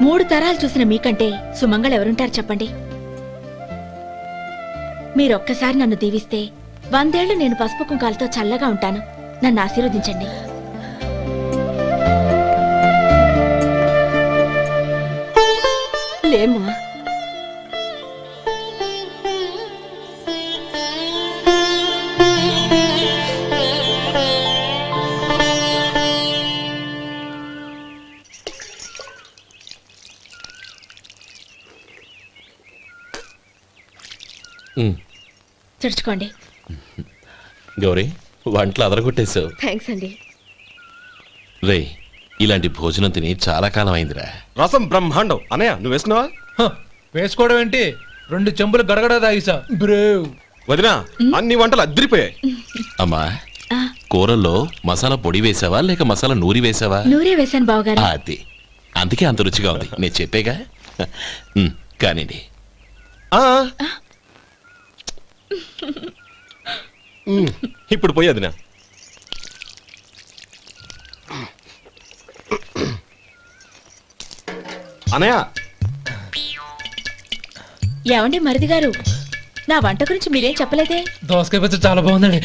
3 తరాలు చూసిన మీకంటే సుమంగళ ఎవరుంటారు చెప్పండి? మీరొక్కసారి నన్ను దీవిస్తే 100 ఏళ్లు నేను పసుపు కుంకాలతో చల్లగా ఉంటాను. నన్ను ఆశీర్వదించండి. లేమ్మా. చుడుచుకోండి. గౌరీ, వంటలు అదరగొట్టేశావు. థ్యాంక్స్ అండి. రే, ఇలాంటి భోజనం తిని చాలా కాలం అయిందిరా. రసం బ్రహ్మాండం. అనయ్య నువ్వు వేసుకున్నావా? వేసుకోవడం ఏంటి? 2 చెంబులు గడగడ తాగిసా బ్రేవ్. వదినా, అన్ని వంటలు అద్దరిపోయాయి. అమ్మా, కూరల్లో మసాలా పొడి వేసావా లేక మసాలా నూరి వేసావా? నూరే వేశాను బావగారు. అది అందుకే అంత రుచిగా ఉంది. నేను చెప్పేగా. కానివ్వండి. ఇప్పుడు పోయి వదినా. అనయ్య, ఏమండి మరిది గారు, నా వంట గురించి మీరేం చెప్పలేదే? దోసకాయ పచ్చడి చాలా బాగుందండి.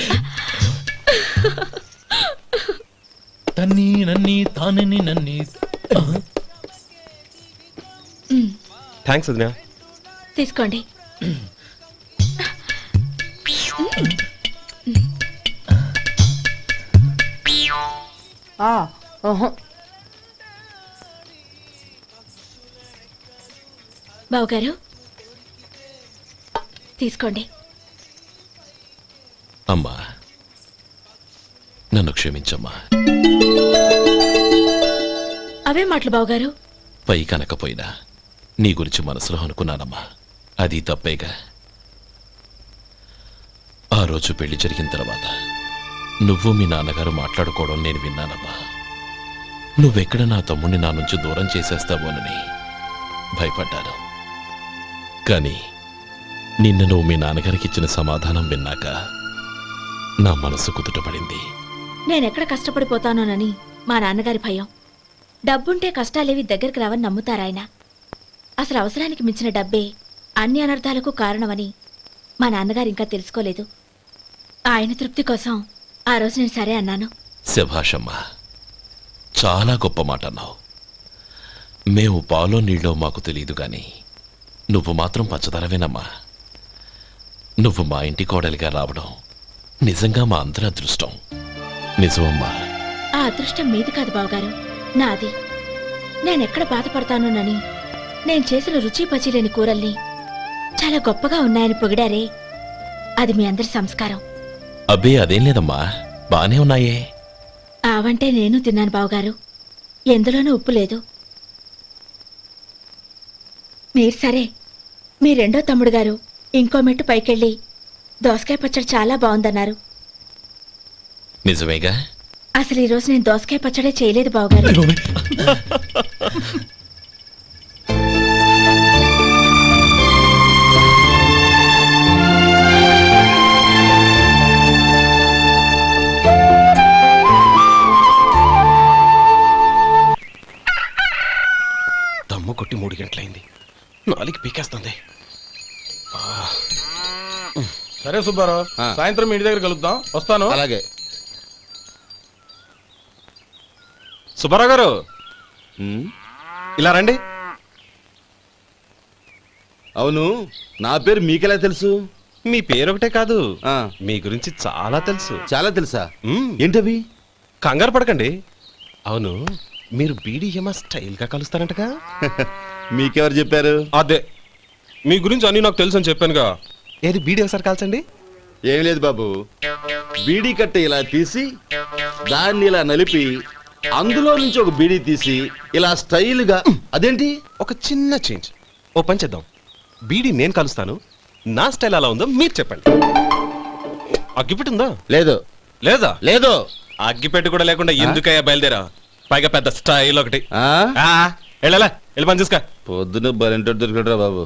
తన్ని నన్ని తానని నన్ని. థ్యాంక్స్ వదినా. తీసుకోండి. బావగారు తీసుకోండి. అమ్మా, నన్ను క్షమించమ్మా. అవే మాటలు బావగారు. పై కనకపోయినా నీ గురించి మనసులో అనుకున్నానమ్మా. అది తప్పేగా. ఆ రోజు పెళ్లి జరిగిన తర్వాత నువ్వు మీ నాన్నగారు మాట్లాడుకోవడం నేను విన్నానమ్మా. నువ్వెక్కడ నా తమ్ముడిని నా నుంచి దూరం చేసేస్తావోనని భయపడ్డాను. కానీ నిన్న నువ్వు మీ నాన్నగారికి ఇచ్చిన సమాధానం విన్నాక నా మనసు కుదుటపడింది. నేనెక్కడ కష్టపడిపోతానోనని మా నాన్నగారి భయం. డబ్బుంటే కష్టాలేవి దగ్గరికి రావని నమ్ముతారాయన. అసలు అవసరానికి మించిన డబ్బే అన్ని అనర్థాలకు కారణమని మా నాన్నగారు ఇంకా తెలుసుకోలేదు. ఆయన తృప్తి కోసం ఆ రోజు నేను సరే అన్నాను. శభాషమ్మా, చాలా గొప్ప మాట అన్నావు. మేము పాలో నీళ్ళో మాకు తెలియదు గాని నువ్వు మాత్రం పచ్చదనవేనమ్మా. నువ్వు మా ఇంటి కోడలిగా రావడం నిజంగా మా అందరి అదృష్టం. నిజమమ్మా. ఆ అదృష్టం మీది కాదు బావగారు, నాది. నేనెక్కడ బాధపడతానోనని నేను చేసిన రుచి పచిలేని కూరల్ని చాలా గొప్పగా ఉన్నాయని పొగిడారే, అది మీ అందరి సంస్కారం. అబ్బే అదేం లేదమ్మా, బానే ఉన్నాయే. ఆవంటే నేను తిన్నాను బావగారు, ఎందులోనూ ఉప్పు లేదు. మీరు సరే, మీ రెండో తమ్ముడు గారు ఇంకో మెట్టు పైకెళ్ళి దోసకాయ పచ్చడి చాలా బాగుందన్నారు. నిజమేగా? అసలు ఈరోజు నేను దోసకాయ పచ్చడే చేయలేదు బావగారు. దమ్ము కొట్టి 3 గంటలైంది. 4కి పీకేస్తుంది. సరే సుబ్బారావు, సాయంత్రం ఇంటి దగ్గర కలుద్దాం. వస్తాను. అలాగే. సుబ్బారావు గారు, ఇలా రండి. అవును, నా పేరు మీకెలా తెలుసు? మీ పేరు ఒకటే కాదు, మీ గురించి చాలా తెలుసు. చాలా తెలుసా? ఏంటవి? కంగారు పడకండి. అవును, మీరు బీడీఎంఆ స్టైల్ గా కలుస్తారంటగా? మీకెవరు చెప్పారు? అదే, మీ గురించి అన్ని నాకు తెలుసు అని చెప్పానుగా. ఏది బీడీ ఒకసారి కాల్చండి. ఏం లేదు బాబు, బీడీ కట్ట ఇలా తీసి దాన్ని ఇలా నలిపి అందులో నుంచి ఒక బీడీ తీసి ఇలా స్టైల్ గా. అదేంటి? ఒక చిన్న చేంజ్. ఓ పని చేద్దాం, బీడీ నేను కలుస్తాను, నా స్టైల్ అలా ఉందో మీరు చెప్పండి. ఆ గిఫ్ట్ ఉందా? లేదు. లేదా? లేదు. అగ్గిపెట్టు కూడా లేకుండా ఎందుకయ్యా బయలుదేరా? పైగా పెద్ద స్టైల్ ఒకటి. వెళ్ళాలా వెళ్ళి పని చూసుకో. పొద్దున బలింటో దొరికడరా బాబు.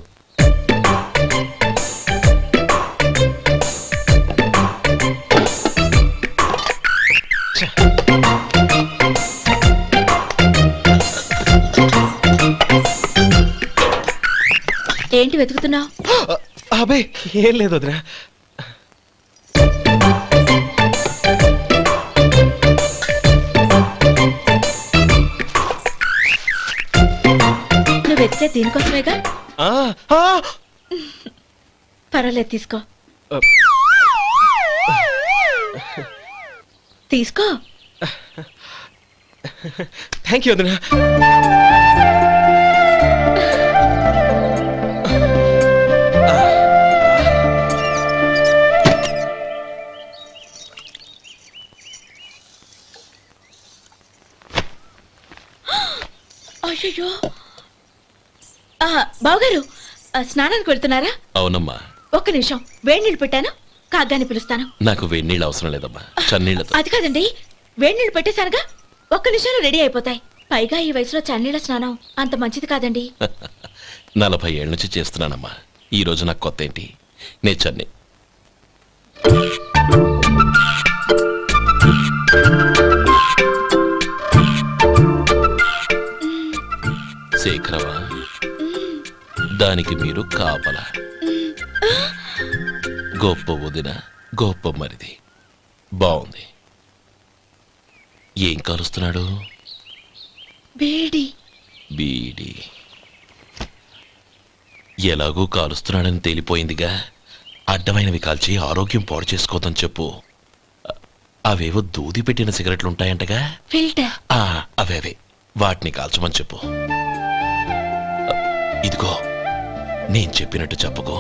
ఏంటి వెతుకుతున్నావు? అబే ఏం లేదు వదినా. నువ్వు వెతికే దీనికోసమేగా. ఆ, ఆ, పర్వాలేదు, తీసుకో తీసుకో. థ్యాంక్ యూ వదినా. అయ్యో, బావగారు స్నానానికి వెళ్తున్నారా? అవునమ్మా. ఒక్క నిమిషం, వేడి నీళ్ళు పెట్టాను, కాగ్గాని పిలుస్తాను. నాకు వేడి నీళ్ళు అవసరం లేదమ్మా, చన్నీళ్ళతో. అది కాదండి, వేడి నీళ్ళు పెట్టేశానుగా, ఒక్క నిమిషంలో రెడీ అయిపోతాయి. పైగా ఈ వయసులో చన్నీళ్ళ స్నానం అంత మంచిది కాదండి. 40 ఏళ్ళ నుంచి చేస్తున్నానమ్మా. ఈ రోజు నాకు కొత్త ఏంటి? నే చన్ని. శేఖరవా, దానికి మీరు కాపల. గొప్ప వదిన, గొప్ప మరిది. బాగుంది. ఏం కలుస్తున్నాడు? బీడి. బీడి ఎలాగూ కాలుస్తున్నాడని తేలిపోయిందిగా. అడ్డమైనవి కాల్చి ఆరోగ్యం పాడు చేసుకోదని చెప్పు. అవేవో దూది పెట్టిన సిగరెట్లు ఉంటాయంటగా, ఫిల్టర్. అవే వాటిని కాల్చమని చెప్పు. ఇదిగో నేను చెప్పినట్టు చెప్పుకో.